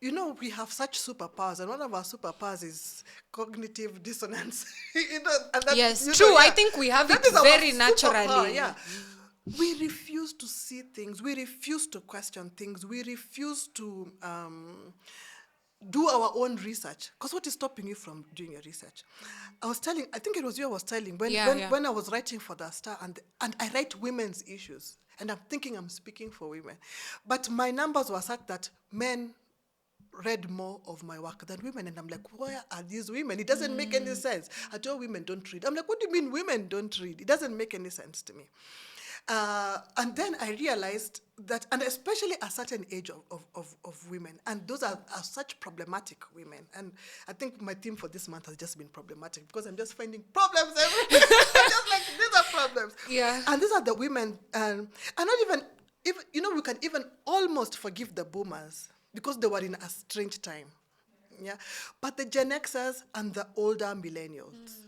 Speaker 2: we have such superpowers. And one of our superpowers is cognitive dissonance. And that,
Speaker 1: yes, true. Yeah, I think we have it very naturally.
Speaker 2: Yeah. We refuse to see things. We refuse to question things. We refuse to... do our own research. Because what is stopping you from doing your research? I think it was you I was telling, when I was writing for The Star, and I write women's issues, and I'm thinking I'm speaking for women. But my numbers were such that men read more of my work than women, and I'm like, where are these women? It doesn't make any sense. I told women don't read. I'm like, what do you mean women don't read? It doesn't make any sense to me. And then I realized that, and especially a certain age of women, and those are such problematic women. And I think my theme for this month has just been problematic, because I'm just finding problems everywhere. Just like, these are problems.
Speaker 1: Yeah.
Speaker 2: And these are the women, and not even, we can even almost forgive the boomers, because they were in a strange time. Yeah. But the Gen Xers and the older millennials,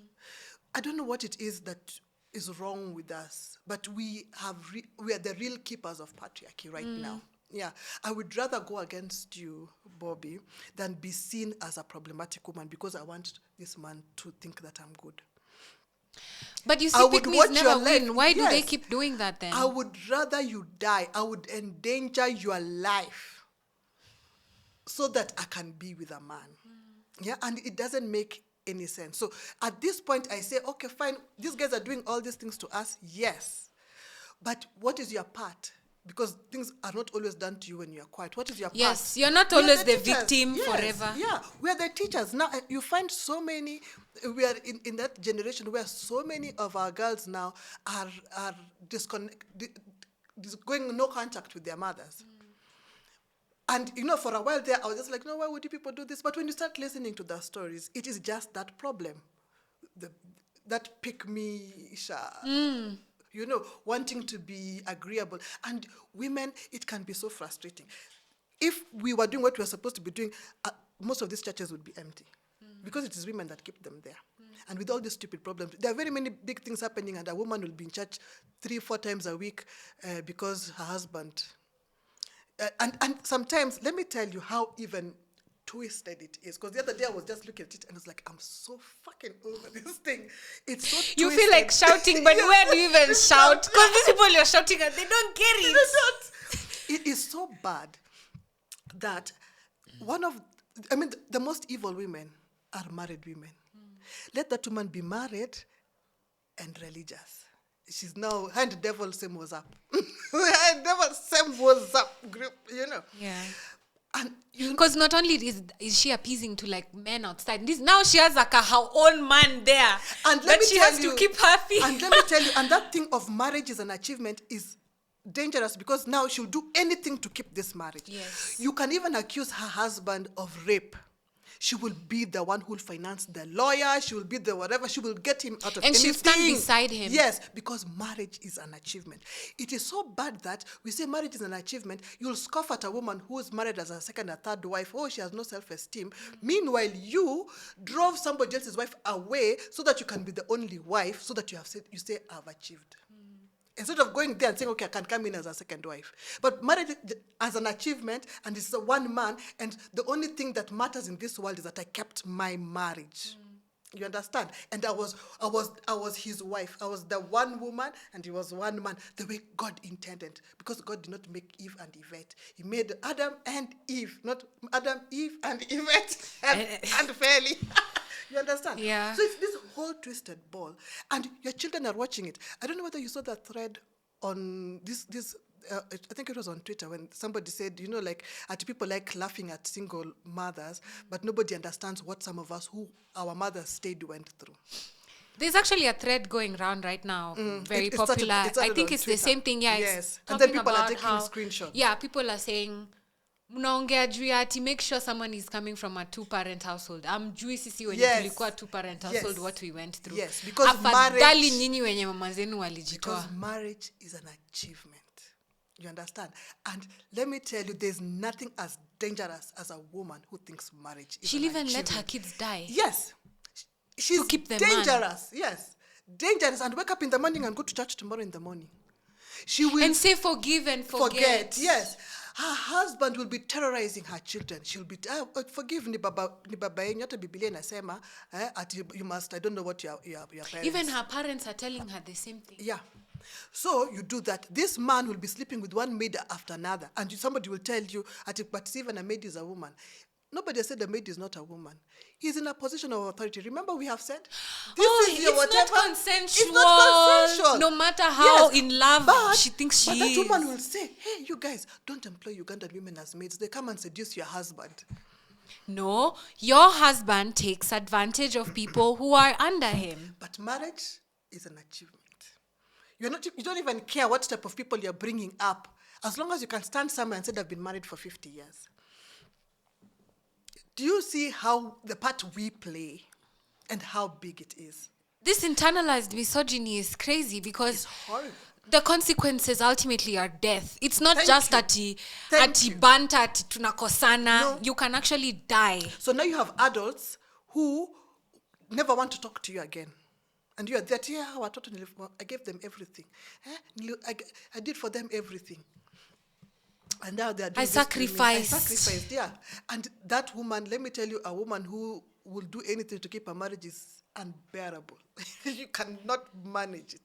Speaker 2: I don't know what it is that is wrong with us, but we are the real keepers of patriarchy right now. Yeah, I would rather go against you, Bobbie, than be seen as a problematic woman, because I want this man to think that I'm good.
Speaker 1: But you see, pick-me's never win. Why do they keep doing that then?
Speaker 2: I would rather you die. I would endanger your life so that I can be with a man. Yeah, and it doesn't make any sense. So at this point, I say, okay, fine, these guys are doing all these things to us, yes. But what is your part? Because things are not always done to you when you're quiet. What is your part?
Speaker 1: Yes, you're not always the victim forever.
Speaker 2: Yeah, we are the teachers. Now, you find so many, we are in that generation where so many of our girls now are going no contact with their mothers. And, for a while there, I was just like, no, why would you people do this? But when you start listening to their stories, it is just that problem. That pick-me, wanting to be agreeable. And women, it can be so frustrating. If we were doing what we were supposed to be doing, most of these churches would be empty. Because it is women that keep them there. And with all these stupid problems, there are very many big things happening, and a woman will be in church 3-4 times a week because her husband... And sometimes, let me tell you how even twisted it is. Because the other day I was just looking at it and I was like, I'm so fucking over this thing. It's so twisted.
Speaker 1: You feel like shouting, but where do you even shout? Because these people you're shouting at, they don't get it.
Speaker 2: They don't. It is so bad that the most evil women are married women. Let that woman be married and religious. She's now, her and the devil same was up. Her and devil same was up group,
Speaker 1: Yeah.
Speaker 2: And
Speaker 1: because not only is she appeasing to like men outside, now she has like her own man there.
Speaker 2: And
Speaker 1: that she has to keep happy.
Speaker 2: And let me tell you, and that thing of marriage is an achievement is dangerous, because now she'll do anything to keep this marriage.
Speaker 1: Yes.
Speaker 2: You can even accuse her husband of rape. She will be the one who will finance the lawyer. She will be the whatever. She will get him out of
Speaker 1: And
Speaker 2: anything.
Speaker 1: she'll stand beside him.
Speaker 2: Yes, because marriage is an achievement. It is so bad that we say marriage is an achievement. You'll scoff at a woman who is married as a second or third wife. Oh, she has no self-esteem. Meanwhile, you drove somebody else's wife away so that you can be the only wife, so that you say, I've achieved. Instead of going there and saying, okay, I can come in as a second wife. But marriage as an achievement, and it's a one man, and the only thing that matters in this world is that I kept my marriage. You understand? And I was his wife. I was the one woman, and he was one man, the way God intended. Because God did not make Eve and Yvette. He made Adam and Eve, not Adam, Eve, and Yvette, and Felly. You understand?
Speaker 1: Yeah.
Speaker 2: So it's this whole twisted ball. And your children are watching it. I don't know whether you saw that thread on this I think it was on Twitter when somebody said, people like laughing at single mothers, but nobody understands what some of us who our mothers went through.
Speaker 1: There's actually a thread going around right now, very popular. I think it's Twitter. The same thing, yeah.
Speaker 2: Yes. And then people are taking screenshots.
Speaker 1: Yeah, people are saying, mnaongea juu ya ati make sure someone is coming from a two-parent household. Amjui sisi wenye tulikuwa two-parent household, what we went through.
Speaker 2: Yes, because
Speaker 1: afadhali nyinyi wenye mama zenu walijitoa.
Speaker 2: Because marriage is an achievement. You understand? And let me tell you, there's nothing as dangerous as a woman who thinks marriage is
Speaker 1: She'll
Speaker 2: an
Speaker 1: even
Speaker 2: achievement.
Speaker 1: let her kids die.
Speaker 2: Yes. She's
Speaker 1: to keep them
Speaker 2: dangerous. Man. Yes. Dangerous. And wake up in the morning and go to church tomorrow in the morning. She will
Speaker 1: and say forgive and forget.
Speaker 2: Yes. Her husband will be terrorizing her children. She'll be, forgive ni baba yenyu, hata Biblia inasema, you must, I don't know what your parents.
Speaker 1: Even her parents are telling her the same thing.
Speaker 2: Yeah. So you do that. This man will be sleeping with one maid after another. And somebody will tell you, but even a maid is a woman. Nobody has said the maid is not a woman. He's in a position of authority. Remember we have said,
Speaker 1: it's not consensual. No matter how in love she thinks she is.
Speaker 2: But that woman will say, hey, you guys, don't employ Ugandan women as maids. They come and seduce your husband.
Speaker 1: No, your husband takes advantage of people who are under him.
Speaker 2: But marriage is an achievement. You don't even care what type of people you're bringing up, as long as you can stand somewhere and say, I've been married for 50 years. Do you see how the part we play and how big it is?
Speaker 1: This internalized misogyny is crazy because
Speaker 2: it's horrible.
Speaker 1: The consequences ultimately are death. It's not just ati banta, ati tunakosana. No. You can actually die.
Speaker 2: So now you have adults who never want to talk to you again. And you are there, I gave them everything. I did for them everything. And now they are doing
Speaker 1: I sacrificed.
Speaker 2: Yeah. And that woman, let me tell you, a woman who will do anything to keep a marriage is unbearable. You cannot manage it.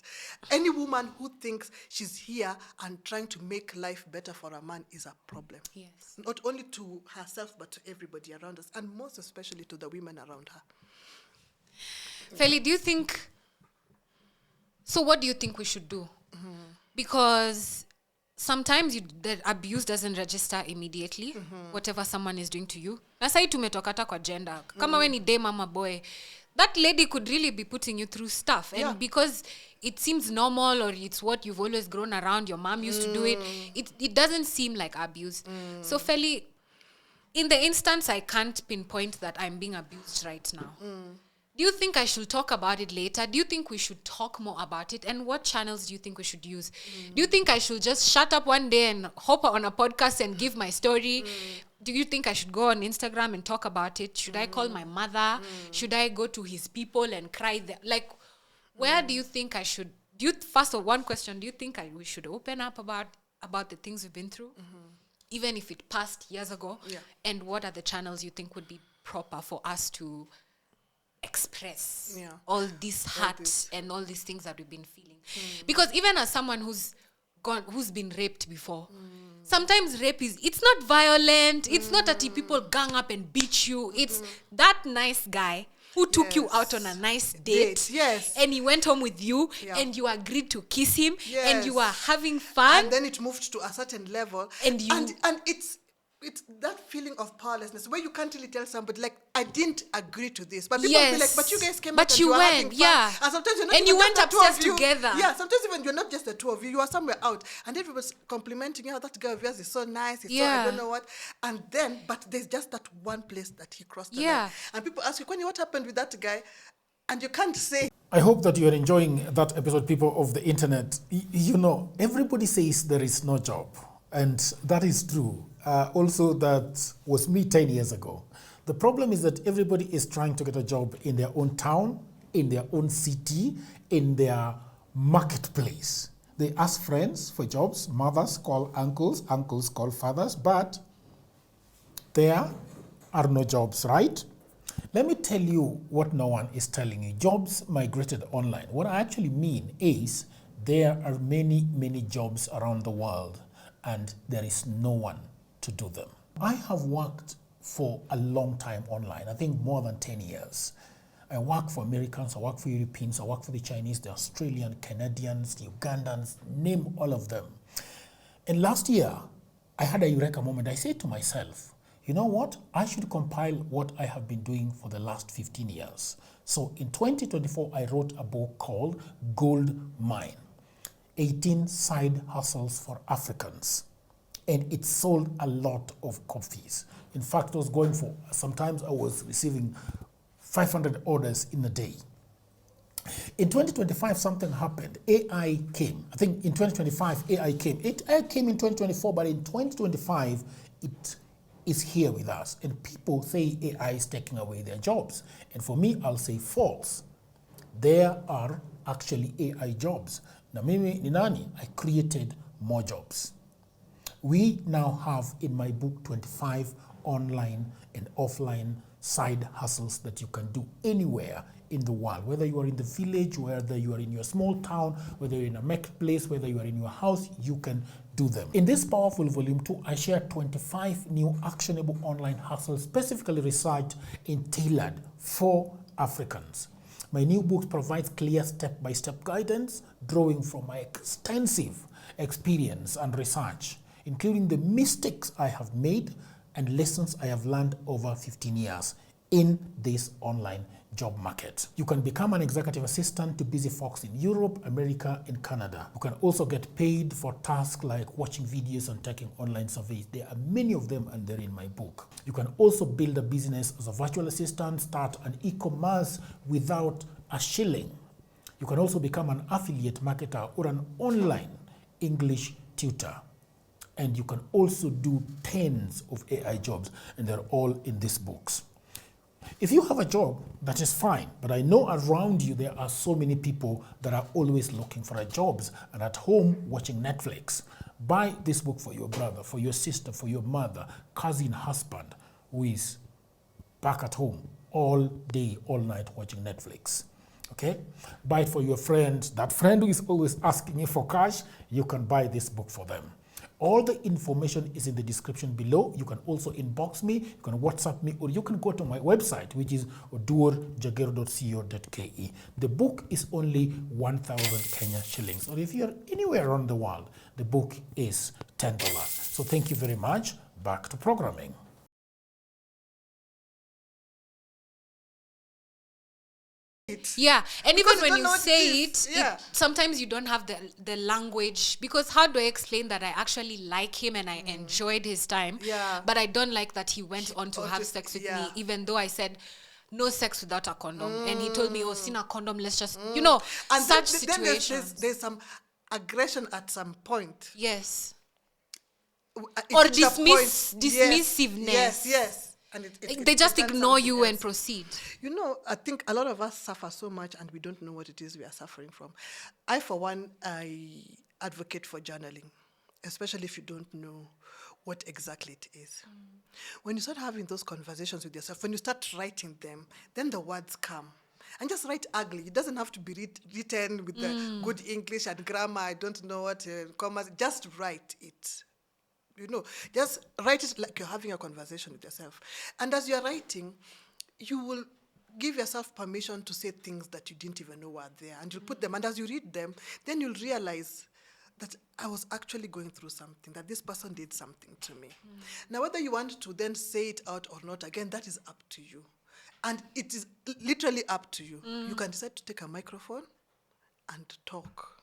Speaker 2: Any woman who thinks she's here and trying to make life better for a man is a problem.
Speaker 1: Yes.
Speaker 2: Not only to herself, but to everybody around us, and most especially to the women around her.
Speaker 1: Felly, do you think... So what do you think we should do? Mm-hmm. Because sometimes the abuse doesn't register immediately, whatever someone is doing to you. Na sai tumetoka hata kwa gender. Kama we ni day mama boy, that lady could really be putting you through stuff. And because it seems normal or it's what you've always grown around, your mom used to do it, it doesn't seem like abuse. So Felly, in the instance I can't pinpoint that I'm being abused right now. Do you think I should talk about it later? Do you think we should talk more about it? And what channels do you think we should use? Do you think I should just shut up one day and hop on a podcast and give my story? Do you think I should go on Instagram and talk about it? Should I call my mother? Should I go to his people and cry there? Like, where do you think I should? First of all, one question, do you think we should open up about the things we've been through? Even if it passed years ago?
Speaker 2: Yeah.
Speaker 1: And what are the channels you think would be proper for us to express all this hurt and all these things that we've been feeling? Because even as someone who's been raped before, sometimes rape it's not violent, it's not that people gang up and beat you, it's that nice guy who took you out on a nice date.
Speaker 2: Yes.
Speaker 1: And he went home with you and you agreed to kiss him and you are having fun.
Speaker 2: And then it moved to a certain level.
Speaker 1: And
Speaker 2: it's it's that feeling of powerlessness where you can't really tell somebody, like, I didn't agree to this. But people will be like, but you guys came out and you were having fun.
Speaker 1: Yeah.
Speaker 2: And sometimes you're not
Speaker 1: And
Speaker 2: even
Speaker 1: you
Speaker 2: just
Speaker 1: went
Speaker 2: the two of
Speaker 1: upstairs
Speaker 2: you.
Speaker 1: together.
Speaker 2: Yeah, sometimes even you're not just the two of you. You are somewhere out. And everybody's complimenting you. Oh, that guy of yours is so nice. He's so, I don't know what. And then, but there's just that one place that he crossed the line. And people ask you, Connie, what happened with that guy? And you can't say.
Speaker 3: I hope that you are enjoying that episode, people of the internet. You know, everybody says there is no job, and that is true. Also, that was me 10 years ago. The problem is that everybody is trying to get a job in their own town, in their own city, in their marketplace. They ask friends for jobs, mothers call uncles, uncles call fathers, but there are no jobs, right? Let me tell you what no one is telling you. Jobs migrated online. What I actually mean is there are many, many jobs around the world and there is no one to do them. I have worked for a long time online, I think more than 10 years. I work for Americans, I work for Europeans, I work for the Chinese, the Australian, Canadians, the Ugandans, name all of them. And last year, I had a eureka moment. I said to myself, you know what? I should compile what I have been doing for the last 15 years. So in 2024, I wrote a book called Gold Mine, 18 Side Hustles for Africans. And it sold a lot of copies. In fact, I was going for, sometimes I was receiving 500 orders in a day. In 2025, something happened. AI came. I think in 2025, AI came. AI came in 2024, but in 2025, it is here with us. And people say AI is taking away their jobs. And for me, I'll say false. There are actually AI jobs. Na mimi ni nani? I created more jobs. We now have in my book 25 online and offline side hustles that you can do anywhere in the world, whether you are in the village, whether you are in your small town, whether you're in a marketplace, whether you are in your house, you can do them. In this powerful volume 2, I share 25 new actionable online hustles specifically researched and tailored for Africans. My new book provides clear step-by-step guidance, drawing from my extensive experience and research, including the mistakes I have made and lessons I have learned over 15 years in this online job market. You can become an executive assistant to busy folks in Europe, America, and Canada. You can also get paid for tasks like watching videos and taking online surveys. There are many of them and they're in my book. You can also build a business as a virtual assistant, start an e-commerce without a shilling. You can also become an affiliate marketer or an online English tutor. And you can also do tens of AI jobs, and they're all in these books. If you have a job, that is fine, but I know around you there are so many people that are always looking for jobs and at home watching Netflix. Buy this book for your brother, for your sister, for your mother, cousin, husband, who is back at home all day, all night watching Netflix. Okay? Buy it for your friend, that friend who is always asking you for cash, you can buy this book for them. All the information is in the description below. You can also inbox me, you can WhatsApp me, or you can go to my website, which is oduorjagero.co.ke. The book is only 1,000 Kenya shillings. Or if you're anywhere around the world, the book is $10. So thank you very much. Back to programming.
Speaker 1: Yeah, and
Speaker 2: Because
Speaker 1: even when you
Speaker 2: don't know what
Speaker 1: say
Speaker 2: is.
Speaker 1: it,
Speaker 2: Yeah.
Speaker 1: sometimes you don't have the language, because how do I explain that I actually like him and I enjoyed his time,
Speaker 2: Yeah.
Speaker 1: but I don't like that he went on to
Speaker 2: Or
Speaker 1: have
Speaker 2: to-
Speaker 1: sex with
Speaker 2: yeah.
Speaker 1: me, even though I said no sex without a condom, and he told me, oh, sina condom, let's just, you know,
Speaker 2: And
Speaker 1: such
Speaker 2: then
Speaker 1: situations.
Speaker 2: there's some aggression at some point.
Speaker 1: Yes.
Speaker 2: It
Speaker 1: Or
Speaker 2: reached a point-
Speaker 1: dismissiveness.
Speaker 2: Yes. And
Speaker 1: They just
Speaker 2: turns
Speaker 1: ignore
Speaker 2: something
Speaker 1: you and
Speaker 2: else.
Speaker 1: proceed.
Speaker 2: You know, I think a lot of us suffer so much and we don't know what it is we are suffering from. I, for one, I advocate for journaling, especially if you don't know what exactly it is. When you start having those conversations with yourself, when you start writing them, then the words come. And just write ugly. It doesn't have to be written with the good English and grammar. I don't know what commas. Just write it. You know, just write it like you're having a conversation with yourself. And as you're writing, you will give yourself permission to say things that you didn't even know were there. And you'll put them, and as you read them, then you'll realize that I was actually going through something, that this person did something to me. Now, whether you want to then say it out or not, again, that is up to you. And it is literally up to you. You can decide to take a microphone and talk.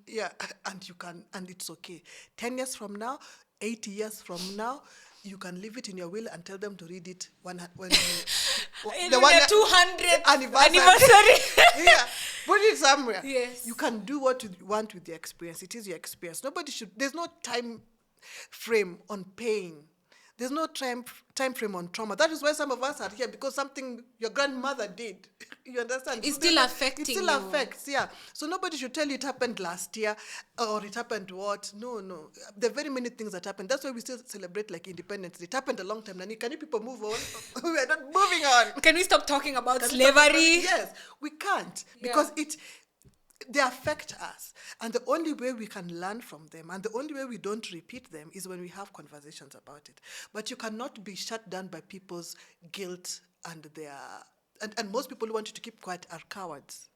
Speaker 2: Yeah, and you can, and it's okay. 10 years from now, 80 years from now, you can leave it in your will and tell them to read it when you,
Speaker 1: the 200th anniversary.
Speaker 2: Yeah, put it somewhere.
Speaker 1: Yes.
Speaker 2: You can do what you want with the experience. It is your experience. There's no time frame on pain. There's no time frame on trauma. That is why some of us are here, because something your grandmother did. You understand?
Speaker 1: It's still affecting
Speaker 2: It still
Speaker 1: you.
Speaker 2: affects, yeah. So nobody should tell you it happened last year or it happened what. No. There are very many things that happened. That's why we still celebrate like independence. It happened a long time. Nani, can you people move on? We are not moving on.
Speaker 1: Can we stop talking about slavery?
Speaker 2: Yes, we can't, because they affect us. And the only way we can learn from them, and the only way we don't repeat them, is when we have conversations about it. But you cannot be shut down by people's guilt and their... And most people who want you to keep quiet are cowards.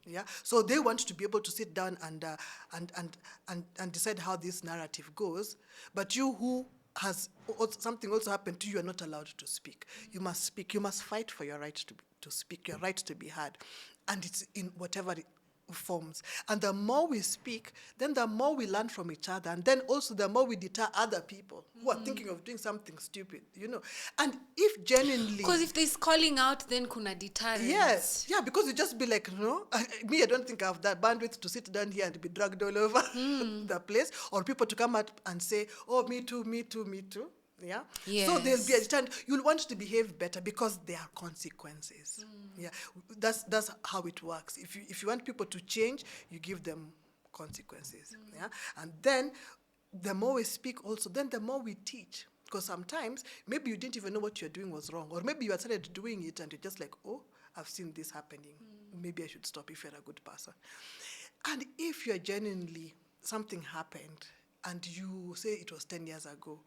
Speaker 2: Yeah, so they want to be able to sit down and decide how this narrative goes. But you who has something also happened to you, are not allowed to speak. You must speak. You must fight for your right to speak, your right to be heard, and it's in whatever forms. And the more we speak, then the more we learn from each other, and then also the more we deter other people who are thinking of doing something stupid, And if genuinely...
Speaker 1: Because if there's calling out, then kuna deterrence.
Speaker 2: Yes. Yeah, because you just be like, I don't think I have that bandwidth to sit down here and be dragged all over the place, or people to come out and say, oh, me too. Yeah.
Speaker 1: Yes.
Speaker 2: So there'll be a stand. You'll want to behave better because there are consequences. Yeah. That's how it works. If you want people to change, you give them consequences. Yeah. And then the more we speak also, then the more we teach. Because sometimes maybe you didn't even know what you're doing was wrong, or maybe you had started doing it and you're just like, oh, I've seen this happening. Maybe I should stop if you're a good person. And if you're genuinely, something happened and you say it was 10 years ago,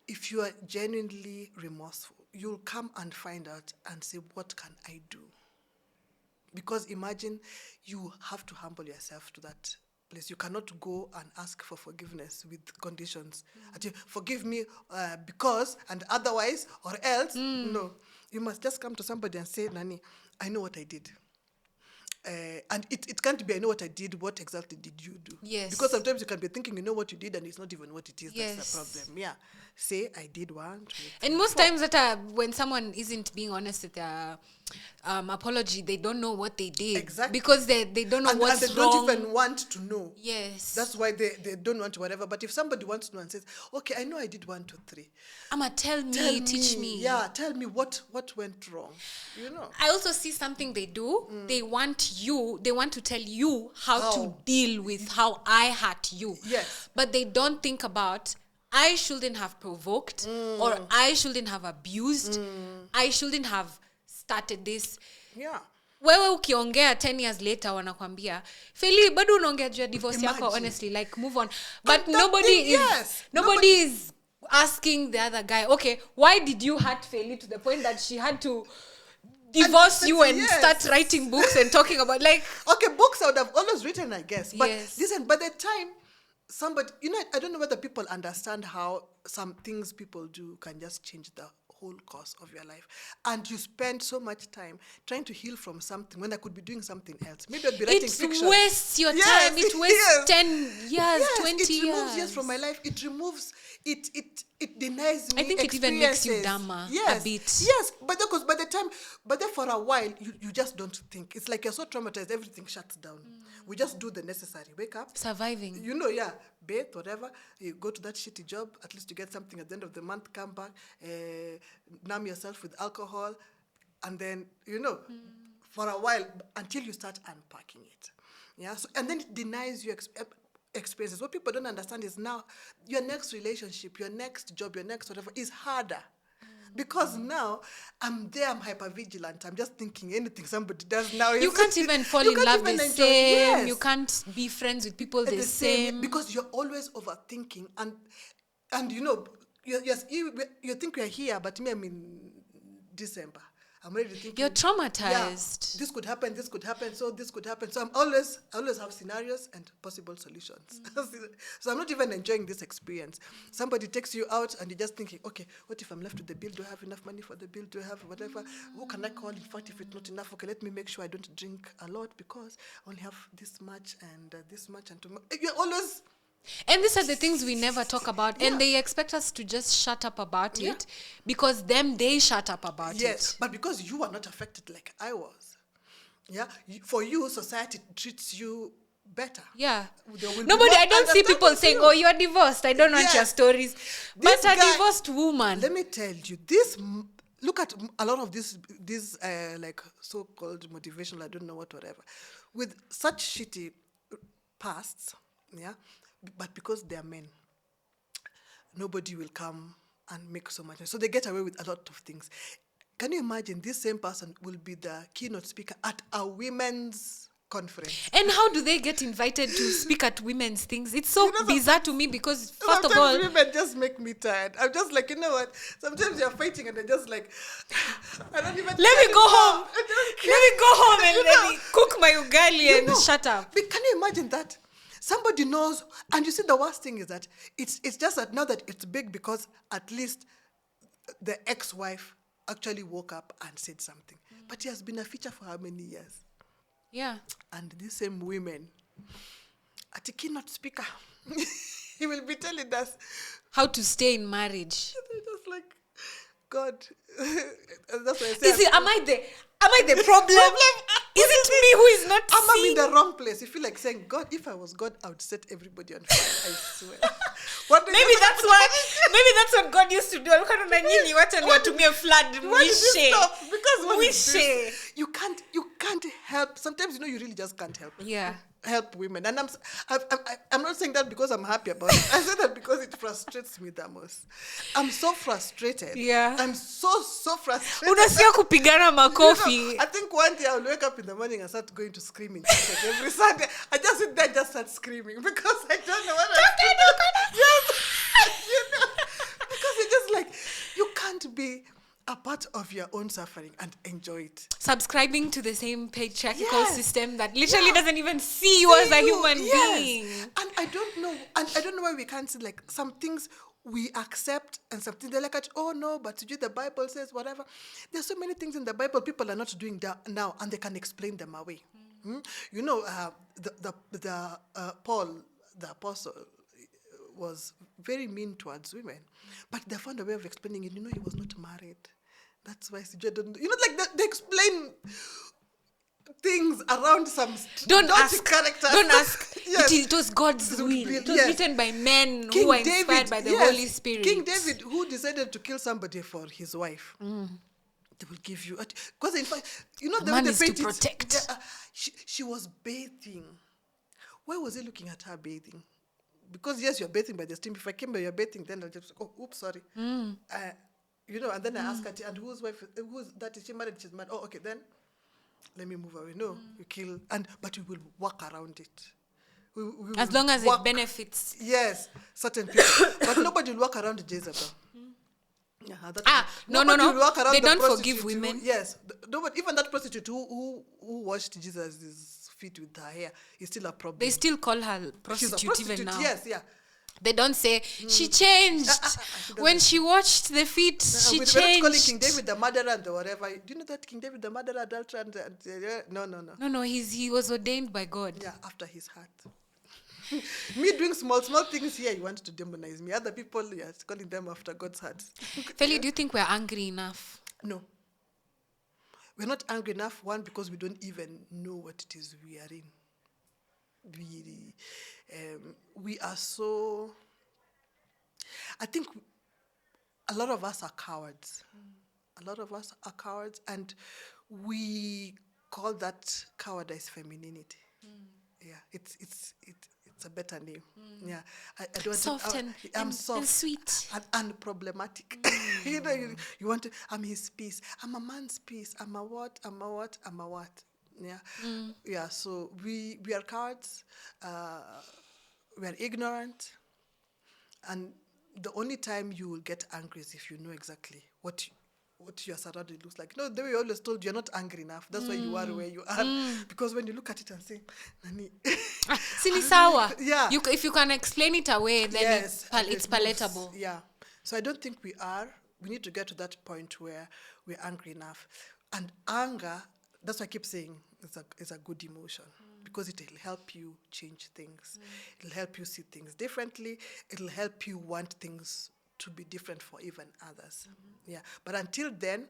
Speaker 2: if you are genuinely remorseful, you'll come and find out and say, what can I do? Because imagine you have to humble yourself to that place. You cannot go and ask for forgiveness with conditions. Forgive me because, and otherwise, or else. No. You must just come to somebody and say, Nani, I know what I did. And it can't be, I know what I did, what exactly did you do?
Speaker 1: Yes.
Speaker 2: Because sometimes you can be thinking you know what you did and it's not even what it is.
Speaker 1: Yes.
Speaker 2: That's the problem. Yeah. Say, I did 1, 2, 3,
Speaker 1: And most
Speaker 2: 4.
Speaker 1: times that when someone isn't being honest with their apology, they don't know what they did.
Speaker 2: Exactly.
Speaker 1: Because they don't know what's
Speaker 2: and they
Speaker 1: wrong.
Speaker 2: don't even want to know.
Speaker 1: Yes.
Speaker 2: That's why they don't want to whatever. But if somebody wants to know and says, okay, I know I did 1, 2, 3.
Speaker 1: Tell me, teach me.
Speaker 2: Yeah, tell me what went wrong.
Speaker 1: I also see something they do. They want to tell you how to deal with how I hurt you.
Speaker 2: Yes.
Speaker 1: But they don't think about, I shouldn't have provoked, or I shouldn't have abused. I shouldn't have started this.
Speaker 2: Yeah.
Speaker 1: Wewe ukiongea 10 years later wanakwambia, Felly, bado unaongea juu ya divorce yako, honestly, like move on. But nobody is asking the other guy, okay, why did you hurt Felly to the point that she had to divorce you and start writing books and talking about, like...
Speaker 2: Okay, books I would have always written, I guess. But listen, by the time somebody... I don't know whether people understand how some things people do can just change the whole course of your life. And you spend so much time trying to heal from something when I could be doing something else. Maybe I'd be writing fiction.
Speaker 1: It wastes your time. It wastes 10 years, 20 years.
Speaker 2: It removes years from my life. It removes... It denies me.
Speaker 1: I think it even makes you dumber a bit.
Speaker 2: Yes, but then for a while, you just don't think. It's like you're so traumatized, everything shuts down. We just do the necessary. Wake up.
Speaker 1: Surviving.
Speaker 2: Bathe, whatever. You go to that shitty job, at least you get something at the end of the month, come back, numb yourself with alcohol, and then, for a while, until you start unpacking it. Yeah. So, and then it denies you experiences. What people don't understand is now your next relationship, your next job, your next whatever is harder. Because now I'm hyper vigilant. I'm just thinking anything somebody does now.
Speaker 1: You can't even fall in love the same. Yes. You can't be friends with people the same.
Speaker 2: Because you're always overthinking. And you think we're here, but me, I'm in December. I'm already thinking.
Speaker 1: You're traumatized.
Speaker 2: Yeah, this could happen, this could happen, so this could happen. So I always have scenarios and possible solutions. So I'm not even enjoying this experience. Somebody takes you out and you're just thinking, okay, what if I'm left with the bill? Do I have enough money for the bill? Do I have whatever? Who can I call? In fact, if it's not enough, okay, let me make sure I don't drink a lot because I only have this much and this much and tomorrow. You're always...
Speaker 1: And these are the things we never talk about.
Speaker 2: Yeah.
Speaker 1: And they expect us to just shut up about
Speaker 2: Yeah.
Speaker 1: it because they shut up about
Speaker 2: Yes,
Speaker 1: it.
Speaker 2: but because you are not affected like I was, yeah, for you, society treats you better.
Speaker 1: Yeah.
Speaker 2: There will be
Speaker 1: Nobody,
Speaker 2: more
Speaker 1: I don't see people
Speaker 2: understanding
Speaker 1: saying,
Speaker 2: you.
Speaker 1: oh, you're divorced. I don't want
Speaker 2: Yes.
Speaker 1: your stories.
Speaker 2: This
Speaker 1: But a
Speaker 2: guy-
Speaker 1: divorced woman.
Speaker 2: Let me tell you, look at a lot of these like so-called motivational, I don't know whatever, with such shitty pasts, yeah, but because they're men, nobody will come and make so much. So they get away with a lot of things. Can you imagine this same person will be the keynote speaker at a women's conference?
Speaker 1: And how do they get invited to speak at women's things? It's so
Speaker 2: You know,
Speaker 1: bizarre to me because, first of
Speaker 2: Sometimes
Speaker 1: all,
Speaker 2: women just make me tired. I'm just like, you know what? Sometimes you're fighting and they're just like, I don't even
Speaker 1: let me go home. Let me go home and
Speaker 2: You
Speaker 1: let
Speaker 2: know,
Speaker 1: me cook my ugali
Speaker 2: you
Speaker 1: and
Speaker 2: know,
Speaker 1: shut up.
Speaker 2: But can you imagine that? Somebody knows, and you see the worst thing is that it's just that now that it's big because at least the ex-wife actually woke up and said something. But he has been a feature for how many years?
Speaker 1: Yeah.
Speaker 2: And these same women, at a keynote speaker, he will be telling us,
Speaker 1: How to stay in marriage.
Speaker 2: they're just like, God. And that's why I say,
Speaker 1: Is it, am I the problem? Is it me who is not
Speaker 2: I'm
Speaker 1: seeing?
Speaker 2: in the wrong place. You feel like saying, God, if I was God, I would set everybody on fire. I swear. What did
Speaker 1: Maybe
Speaker 2: you-
Speaker 1: that's what God used to do. Alikuwa na nyinyi wacha niwatumie flood
Speaker 2: Why did you
Speaker 1: mwishe.
Speaker 2: stop? Because what is
Speaker 1: Mwishe.
Speaker 2: this? You can't help. Sometimes you really just can't help.
Speaker 1: Yeah.
Speaker 2: Help women, and I'm not saying that because I'm happy about it. I say that because it frustrates me the most. I'm so frustrated.
Speaker 1: Yeah.
Speaker 2: I'm so frustrated.
Speaker 1: Unasikia kupigana
Speaker 2: You
Speaker 1: makofi.
Speaker 2: know, I think one day I'll wake up in the morning and start going to screaming like every Sunday. I just sit there, just start screaming because I don't know what I'm Yes, you know, because it's just like you can't be a part of your own suffering and enjoy it.
Speaker 1: Subscribing to the same patriarchal
Speaker 2: Yes.
Speaker 1: system that literally
Speaker 2: Yeah.
Speaker 1: doesn't even see you as a
Speaker 2: See you,
Speaker 1: human
Speaker 2: yes.
Speaker 1: being.
Speaker 2: And I don't know why we can't see like some things we accept and something they're like, oh no, but the Bible says whatever. There's so many things in the Bible people are not doing that now, and they can explain them away. You know, Paul, the apostle, was very mean towards women, but they found a way of explaining it. You know, he was not married. That's why CJ don't. You know, like they explain things around some
Speaker 1: Don't
Speaker 2: naughty
Speaker 1: ask.
Speaker 2: characters.
Speaker 1: Don't ask.
Speaker 2: Yes.
Speaker 1: It was God's
Speaker 2: It
Speaker 1: will.
Speaker 2: would be-
Speaker 1: It was
Speaker 2: yes.
Speaker 1: written by men
Speaker 2: King
Speaker 1: who were inspired
Speaker 2: David,
Speaker 1: by the
Speaker 2: yes,
Speaker 1: Holy Spirit.
Speaker 2: King David, who decided to kill somebody for his wife. They will give you, because in fact, you know,
Speaker 1: A
Speaker 2: the
Speaker 1: man
Speaker 2: way
Speaker 1: is
Speaker 2: they
Speaker 1: to
Speaker 2: paint it,
Speaker 1: protect.
Speaker 2: she was bathing. Why was he looking at her bathing? Because yes, you're bathing by the stream. If I came by your bathing, then I'll just oops, sorry. You know, and then I ask her, and whose wife? Who's that? Is she married? She's married. Oh, okay, then let me move away. No, you kill, but we will work around it. We
Speaker 1: As
Speaker 2: will
Speaker 1: long as
Speaker 2: work-
Speaker 1: it benefits.
Speaker 2: Yes, certain people, but nobody will walk around Jezebel. Yeah,
Speaker 1: no.
Speaker 2: nobody will walk around
Speaker 1: They
Speaker 2: the
Speaker 1: don't
Speaker 2: prostitute
Speaker 1: forgive women.
Speaker 2: Yes, nobody, even that prostitute who washed Jesus' feet with her hair is still a problem.
Speaker 1: They still call her
Speaker 2: She's a
Speaker 1: prostitute even
Speaker 2: prostitute.
Speaker 1: now.
Speaker 2: Yes, yeah.
Speaker 1: They don't say she changed.
Speaker 2: She
Speaker 1: When
Speaker 2: doesn't.
Speaker 1: she watched the feet, she
Speaker 2: We're not calling
Speaker 1: changed.
Speaker 2: King David the murderer and the whatever. Do you know that King David the murderer, adulterer, no.
Speaker 1: No, he was ordained by God.
Speaker 2: Yeah, after his heart. Me doing small things here, you want to demonize me. Other people, yes, calling them after God's heart.
Speaker 1: Felly, do you think we're angry enough?
Speaker 2: No. We're not angry enough, one, because we don't even know what it is we are in. We are so... I think a lot of us are cowards. A lot of us are cowards, and we call that cowardice femininity. Yeah, it's a better name. Yeah, I don't
Speaker 1: Soft
Speaker 2: I'm
Speaker 1: and
Speaker 2: soft
Speaker 1: sweet.
Speaker 2: and unproblematic. You know, you want to. I'm his peace. I'm a man's peace. I'm a what? Yeah, yeah. So we are cowards. We are ignorant, and the only time you will get angry is if you know exactly what what your surrounding looks like. You know, the way we always told you're not angry enough. That's why you are where you are. Because when you look at it and say, Nani,
Speaker 1: Silly sour.
Speaker 2: yeah.
Speaker 1: If you can explain it away, then
Speaker 2: yes,
Speaker 1: it's
Speaker 2: it
Speaker 1: palatable.
Speaker 2: moves. Yeah. So I don't think we are. We need to get to that point where we're angry enough. And anger, that's why I keep saying it's a good emotion because it'll help you change things. It'll help you see things differently. It'll help you want things to be different for even others. Yeah. But until then,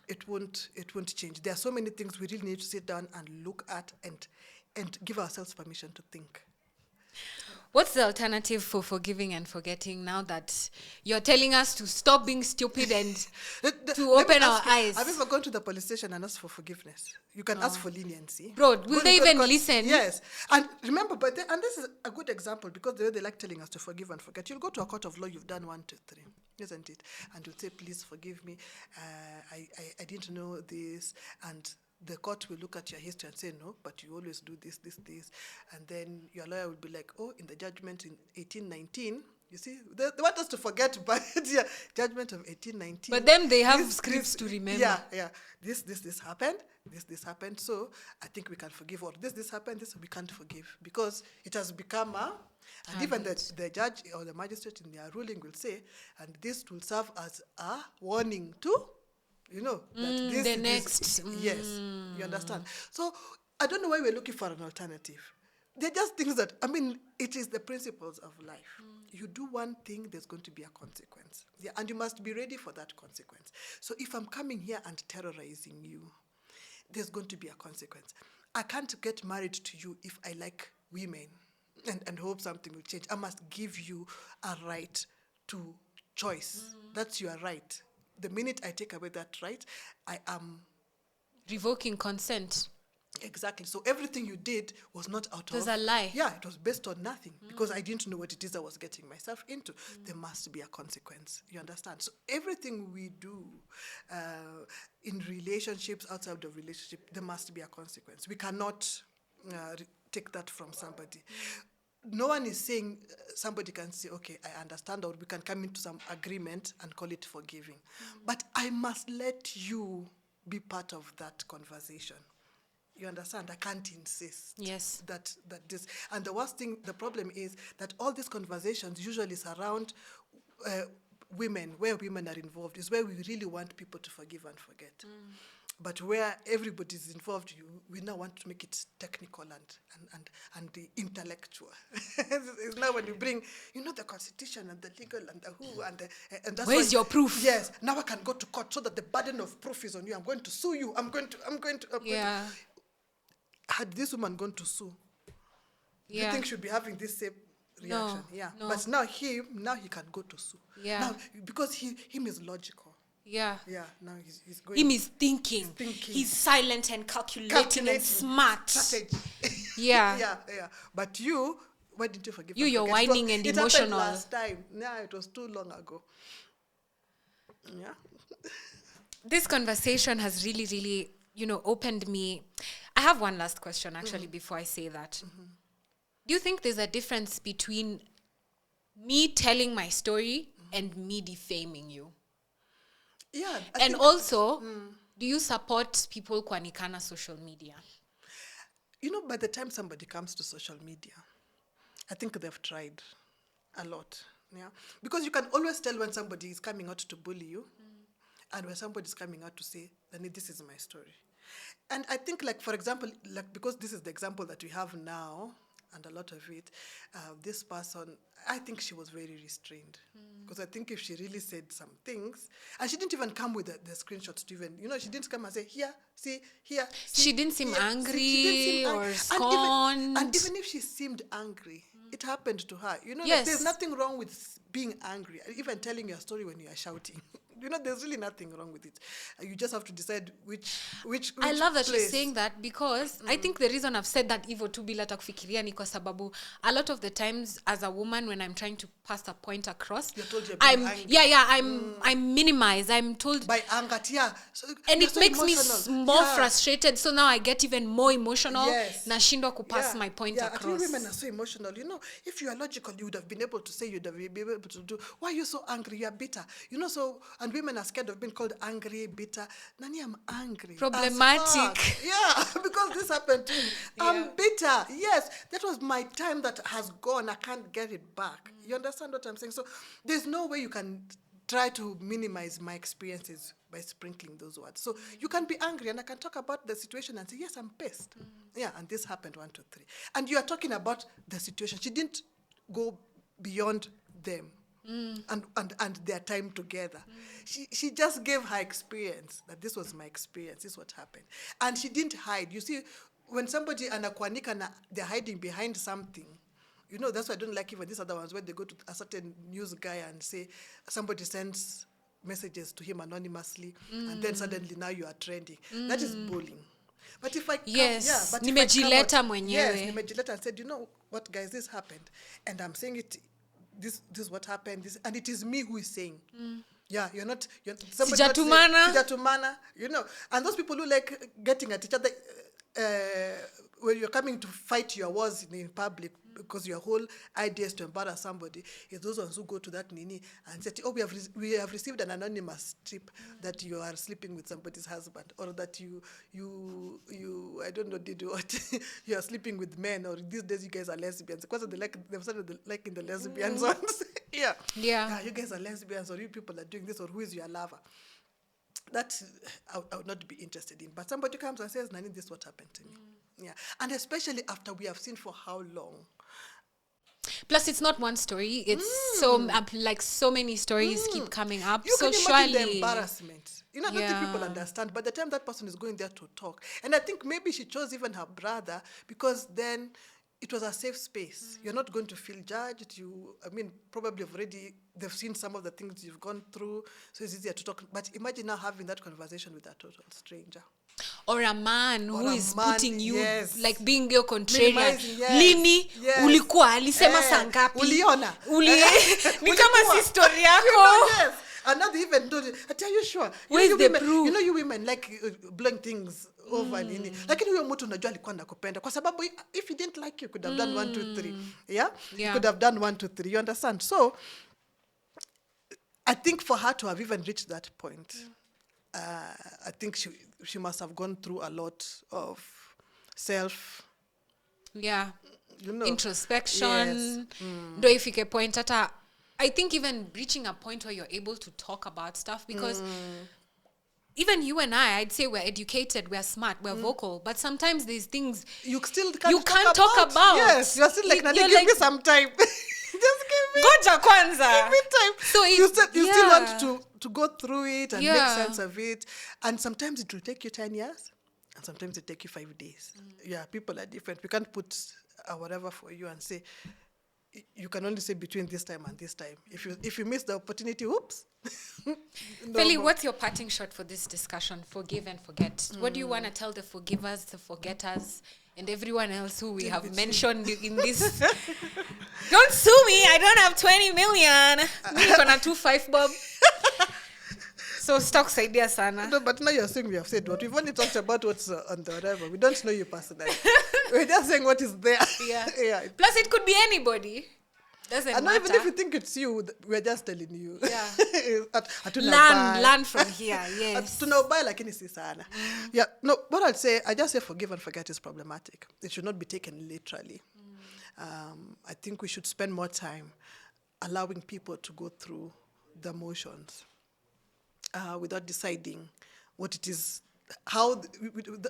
Speaker 2: it won't change. There are so many things we really need to sit down and look at and give ourselves permission to think.
Speaker 1: What's the alternative for forgiving and forgetting now that you're telling us to stop being stupid and to open our eyes?
Speaker 2: Have you ever gone to the police station and asked for forgiveness? You can ask for leniency.
Speaker 1: Bro, will they even listen?
Speaker 2: Yes. And remember, and this is a good example because the way they like telling us to forgive and forget. You'll go to a court of law, you've done 1, 2, 3, isn't it? And you'll say, please forgive me. I didn't know this. And the court will look at your history and say, no, but you always do this. And then your lawyer will be like, oh, in the judgment in 1819, you see, they want us to forget, but yeah, judgment of 1819.
Speaker 1: But then they have scripts to remember.
Speaker 2: Yeah. This happened. This happened. So I think we can forgive. Or this happened. This we can't forgive because it has become and even the judge or the magistrate in their ruling will say, and this will serve as a warning to. You know, that this
Speaker 1: the next.
Speaker 2: Yes, you understand. So I don't know why we're looking for an alternative. They're just things that, it is the principles of life. You do one thing, there's going to be a consequence. Yeah, and you must be ready for that consequence. So if I'm coming here and terrorizing you, there's going to be a consequence. I can't get married to you if I like women and hope something will change. I must give you a right to choice. That's your right. The minute I take away that right, I am
Speaker 1: revoking consent.
Speaker 2: Exactly. So everything you did was not out of...
Speaker 1: It was a lie.
Speaker 2: Yeah, it was based on nothing because I didn't know what it is I was getting myself into. There must be a consequence. You understand? So everything we do in relationships, outside of relationship, there must be a consequence. We cannot take that from somebody. No one is saying somebody can say, okay, I understand, or we can come into some agreement and call it forgiving. But I must let you be part of that conversation. You understand? I can't insist.
Speaker 1: Yes.
Speaker 2: That this, and the worst thing, the problem is that all these conversations usually surround women, where women are involved, is where we really want people to forgive and forget. But where everybody is involved, we now want to make it technical and the intellectual. It's now when you bring, the constitution and the legal and the who and that's
Speaker 1: where's your proof?
Speaker 2: Yes, now I can go to court so that the burden of proof is on you. I'm going to sue you. I'm going to.
Speaker 1: Yeah.
Speaker 2: Had this woman gone to sue, do you think she'd be having this same reaction?
Speaker 1: No.
Speaker 2: But now he can go to sue.
Speaker 1: Yeah.
Speaker 2: Now, because him is logical.
Speaker 1: Yeah.
Speaker 2: Yeah, now he's going.
Speaker 1: Him is thinking. He's silent and calculating and smart.
Speaker 2: Strategy.
Speaker 1: Yeah.
Speaker 2: Yeah. But you, why didn't you forgive?
Speaker 1: You're whining and
Speaker 2: it
Speaker 1: emotional.
Speaker 2: Happened last time. Yeah, it was too long ago. Yeah.
Speaker 1: This conversation has really, really, opened me. I have one last question, actually, before I say that. Do you think there's a difference between me telling my story and me defaming you?
Speaker 2: Yeah.
Speaker 1: And also, do you support people kwanikana social media?
Speaker 2: By the time somebody comes to social media, I think they've tried a lot. Yeah. Because you can always tell when somebody is coming out to bully you and when somebody is coming out to say, this is my story. And I think, for example, because this is the example that we have now, and a lot of it, this person, I think she was very restrained. Because I think if she really said some things, and she didn't even come with the screenshots to even, she didn't come and say, here, see, here. See,
Speaker 1: she didn't seem angry
Speaker 2: she
Speaker 1: or scorned.
Speaker 2: And even if she seemed angry, it happened to her.
Speaker 1: Yes.
Speaker 2: There's nothing wrong with being angry, even telling your story when you are shouting. There's really nothing wrong with it. You just have to decide which
Speaker 1: I love that
Speaker 2: place.
Speaker 1: you're saying that because I think the reason I've said that hivyo tu bila takufikiria ni kwa sababu a lot of the times as a woman when I'm trying to pass a point across,
Speaker 2: you're told you're being angry.
Speaker 1: I'm minimized. I'm told
Speaker 2: by anger, yeah. So,
Speaker 1: and it
Speaker 2: so
Speaker 1: makes
Speaker 2: emotional.
Speaker 1: me more frustrated. So now I get even more emotional.
Speaker 2: Yes.
Speaker 1: Nashindwa kupass my point across.
Speaker 2: Actually, women are so emotional. If you are logical, you would have been able to say, you'd have been able to do. Why are you so angry? You are bitter. So and women are scared of being called angry, bitter. Nani, I'm angry.
Speaker 1: Problematic.
Speaker 2: Yeah, because this happened to me. I'm bitter. Yes, that was my time that has gone. I can't get it back. You understand what I'm saying? So there's no way you can try to minimize my experiences by sprinkling those words. So you can be angry, and I can talk about the situation and say, yes, I'm pissed. Yeah, and this happened 1, 2, 3. And you are talking about the situation. She didn't go beyond them. And their time together. She just gave her experience, that this was my experience, this is what happened. And she didn't hide. You see, when somebody anakwanika, they're hiding behind something, you know, that's why I don't like even these other ones, where they go to a certain news guy and say, somebody sends messages to him anonymously, and then suddenly now you are trending. That is bullying. But if I come,
Speaker 1: Yes,
Speaker 2: if I come out,
Speaker 1: mwenyewe.
Speaker 2: yes, nimejileta and said, you know what, guys, this happened, and I'm saying it. This is what happened. This, and it is me who is saying. Yeah, you're not. Somebody Sijatumana. You know, and those people who like getting at each other when you're coming to fight your wars in public, because your whole idea is to embarrass somebody, is those ones who go to that nini and say, oh, we have received an anonymous tip that you are sleeping with somebody's husband, or that you I don't know, did what you are sleeping with men, or these days you guys are lesbians, because they've started liking the lesbians ones. Yeah, you guys are lesbians, or you people are doing this, or who is your lover. That I would not be interested in. But somebody comes and says, Nani, this is what happened to me. Yeah, and especially after we have seen for how long.
Speaker 1: Plus, it's not one story. It's so many stories keep coming up.
Speaker 2: You
Speaker 1: so
Speaker 2: can imagine
Speaker 1: surely
Speaker 2: the embarrassment. You know, I don't think people understand. By the time that person is going there to talk, and I think maybe she chose even her brother, because then it was a safe space. You're not going to feel judged. Probably they've seen some of the things you've gone through, so it's easier to talk. But imagine now having that conversation with a total stranger.
Speaker 1: Or a man who is putting you, like being your contrarian.
Speaker 2: Yes.
Speaker 1: Lini, ulikuwa, alisema sangapi.
Speaker 2: Uliona.
Speaker 1: Ni kama si story yako.
Speaker 2: Yes. And now they even told you, are you sure?
Speaker 1: Where's the
Speaker 2: women,
Speaker 1: proof?
Speaker 2: You know, you women like blowing things over nini. Lakini huyo mtu unajua alikuwa anakupenda. Kwa sababu if he didn't like you, could have done 1, 2, 3. Yeah? He could have done 1, 2, 3. You understand? So, I think for her to have even reached that point, I think she must have gone through a lot of
Speaker 1: introspection. Do ifike point hata, I think even reaching a point where you're able to talk about stuff, because even you and I'd say we're educated, we're smart, we're vocal, but sometimes there's things
Speaker 2: you still can't
Speaker 1: talk about.
Speaker 2: Yes, you're still like, give me some time. Just give me.
Speaker 1: Goja kwanza.
Speaker 2: Give me time.
Speaker 1: So
Speaker 2: you still want to go through it and make sense of it. And sometimes it will take you 10 years, and sometimes it take you 5 days. Yeah, people are different. We can't put whatever for you and say, you can only say between this time and this time. If you miss the opportunity, oops.
Speaker 1: Felly, what's your parting shot for this discussion? Forgive and forget. What do you want to tell the forgivers, the forgetters, and everyone else who we have mentioned in this? Don't sue me. I don't have 20 million. Me gonna 2.5 bob. So stocks idea sana.
Speaker 2: No, but now you're saying we have said what. We've only talked about what's on the whatever. We don't know you personally. We're just saying what is there.
Speaker 1: Yeah. Plus, it could be anybody. Doesn't matter.
Speaker 2: Even if you think it's you, we're just telling you.
Speaker 1: Yeah. Learn from here. Yes.
Speaker 2: Tunaubaya lakini si sana. Yeah. No, what I'd say, I just say forgive and forget is problematic. It should not be taken literally. I think we should spend more time allowing people to go through the motions without deciding what it is,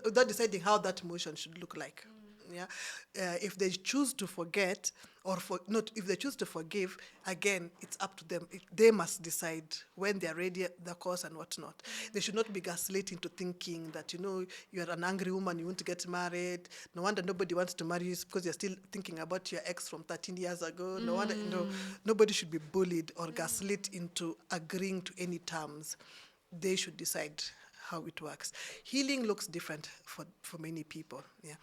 Speaker 2: without deciding how that motion should look like. Yeah, if they choose to forget if they choose to forgive, again, it's up to them. They must decide when they're ready, the cause and whatnot. They should not be gaslit into thinking that, you're an angry woman, you want to get married. No wonder nobody wants to marry you because you're still thinking about your ex from 13 years ago. No wonder, nobody should be bullied or gaslit into agreeing to any terms. They should decide how it works. Healing looks different for many people. Yeah,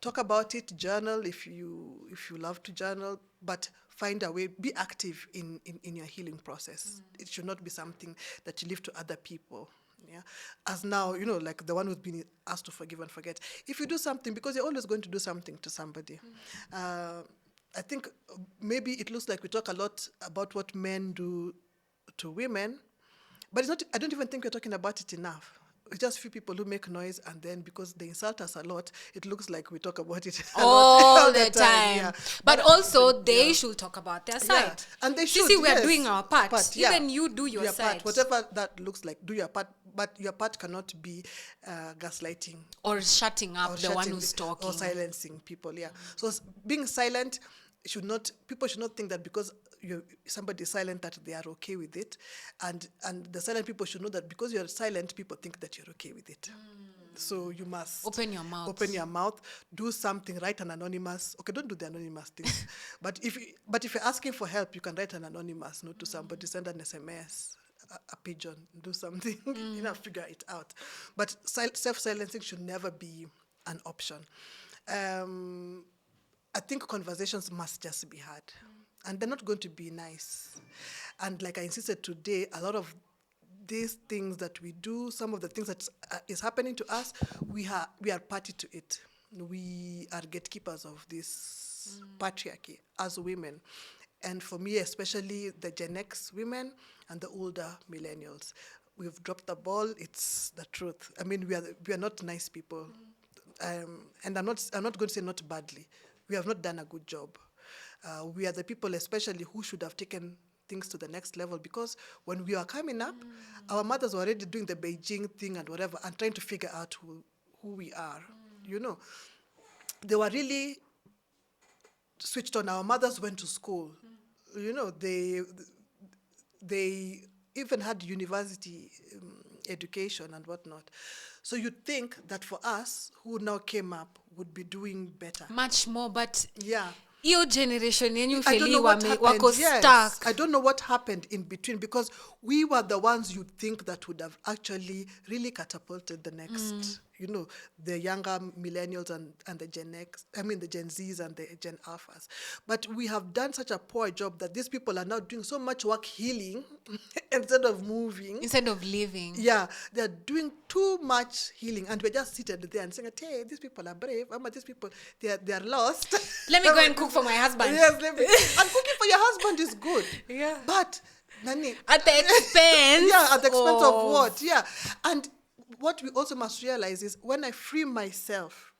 Speaker 2: talk about it. Journal if you love to journal, but find a way. Be active in your healing process. It should not be something that you leave to other people. Yeah, as now like the one who's been asked to forgive and forget. If you do something, because you're always going to do something to somebody. I think maybe it looks like we talk a lot about what men do to women. But it's not. I don't even think we're talking about it enough. It's just few people who make noise, and then because they insult us a lot, it looks like we talk about it a lot,
Speaker 1: all the time.
Speaker 2: Yeah.
Speaker 1: But also, they
Speaker 2: yeah.
Speaker 1: should talk about their
Speaker 2: Yeah,
Speaker 1: side.
Speaker 2: and they
Speaker 1: You
Speaker 2: should.
Speaker 1: see, we are
Speaker 2: yes.
Speaker 1: doing our part.
Speaker 2: Yeah.
Speaker 1: Even you do your side.
Speaker 2: part, whatever that looks like. Do your part, but your part cannot be gaslighting
Speaker 1: Or shutting up
Speaker 2: or
Speaker 1: the one
Speaker 2: shutting
Speaker 1: who's talking.
Speaker 2: or silencing people. Yeah. So being silent people should not think that because somebody is silent that they are okay with it, and the silent people should know that because you're silent, people think that you're okay with it. So you must
Speaker 1: Open your mouth.
Speaker 2: do something, write an anonymous. Okay, don't do the anonymous thing. but if you're asking for help, you can write an anonymous note to somebody, send an SMS, a pigeon, do something, figure it out. But self-silencing should never be an option. I think conversations must just be had, and they're not going to be nice. And like I insisted today, a lot of these things that we do, some of the things that is happening to us, we are party to it. We are gatekeepers of this patriarchy as women. And for me, especially the Gen X women and the older millennials, we've dropped the ball. It's the truth. I mean, we are not nice people. And I'm not going to say not badly. We have not done a good job. We are the people especially who should have taken things to the next level, because when we are coming up, our mothers were already doing the Beijing thing and whatever and trying to figure out who we are. They were really switched on. Our mothers went to school. They even had university education and whatnot. So you'd think that for us, who now came up, would be doing better.
Speaker 1: Much more, but
Speaker 2: yeah.
Speaker 1: Your generation,
Speaker 2: I don't know what happened. Yes.
Speaker 1: Stuck.
Speaker 2: I don't know what happened in between, because we were the ones you'd think that would have actually really catapulted the next, the younger millennials and the Gen X, the Gen Zs and the Gen Alphas. But we have done such a poor job that these people are now doing so much work healing instead of moving.
Speaker 1: Instead of living.
Speaker 2: Yeah, they're doing too much healing, and we're just seated there and saying, hey, these people are brave. These people, they are lost.
Speaker 1: Let me go and cook for my husband.
Speaker 2: Yes, and cooking for your husband is good.
Speaker 1: Yeah.
Speaker 2: But, Nani,
Speaker 1: at the expense.
Speaker 2: Yeah, at the expense of what? Yeah. And what we also must realize is when I free myself,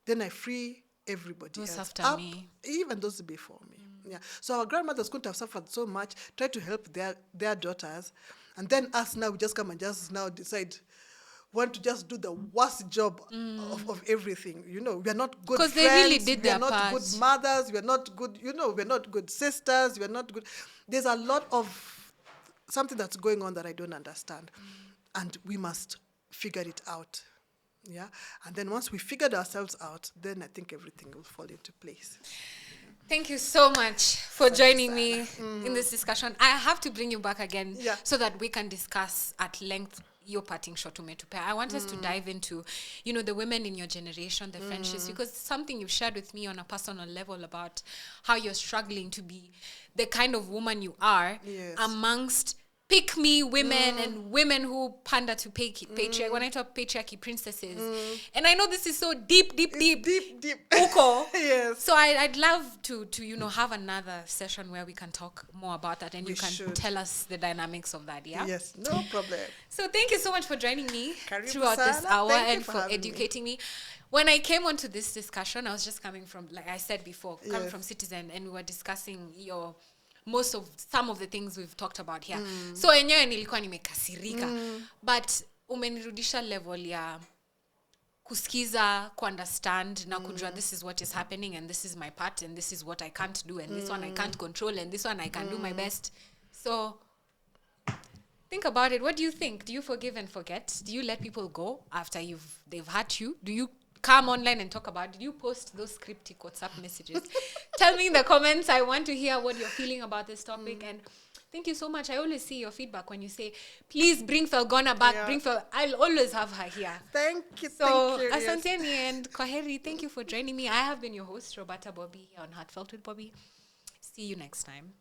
Speaker 2: then I free everybody
Speaker 1: those
Speaker 2: else.
Speaker 1: After me.
Speaker 2: Even those before me. Yeah. So our grandmothers couldn't have suffered so much, try to help their daughters. And then us now, we just come and just now decide, want to just do the worst job of everything. We are not good friends. Because they really did their part. We are not good mothers. We are not good, we're not good sisters. We are not good. There's a lot of something that's going on that I don't understand. And we must figure it out. Yeah. And then once we figured ourselves out, then I think everything will fall into place.
Speaker 1: Thank you so much for joining me in this discussion. I have to bring you back again so that we can discuss at length your parting shot to pair. I want us to dive into, the women in your generation, the friendships, because something you've shared with me on a personal level about how you're struggling to be the kind of woman you are amongst pick-me women and women who pander to patriarchy. When I talk patriarchy, princesses. And I know this is so deep. Uko.
Speaker 2: Yes.
Speaker 1: So I'd love to have another session where we can talk more about that, and you can tell us the dynamics of that, yeah?
Speaker 2: Yes, no problem.
Speaker 1: So thank you so much for joining me throughout this hour and for educating me. When I came onto this discussion, I was just coming from, like I said before, coming from Citizen, and we were discussing some of the things we've talked about here. So enyewe nilikuwa nimekasirika. But umenirudisha level ya kusikiza, understand na kujua this is what is happening and this is my part and this is what I can't do and this one I can't control and this one I can do my best. So think about it. What do you think? Do you forgive and forget? Do you let people go after they've hurt you? Do you come online and talk about it? Did you post those cryptic WhatsApp messages? Tell me in the comments. I want to hear what you're feeling about this topic. And thank you so much. I always see your feedback when you say, please bring Felgona back. I'll always have her here.
Speaker 2: Thank you.
Speaker 1: So, asanteni and kwaheri. Thank you for joining me. I have been your host, Roberta Bobbie, here on Heartfelt with Bobbie. See you next time.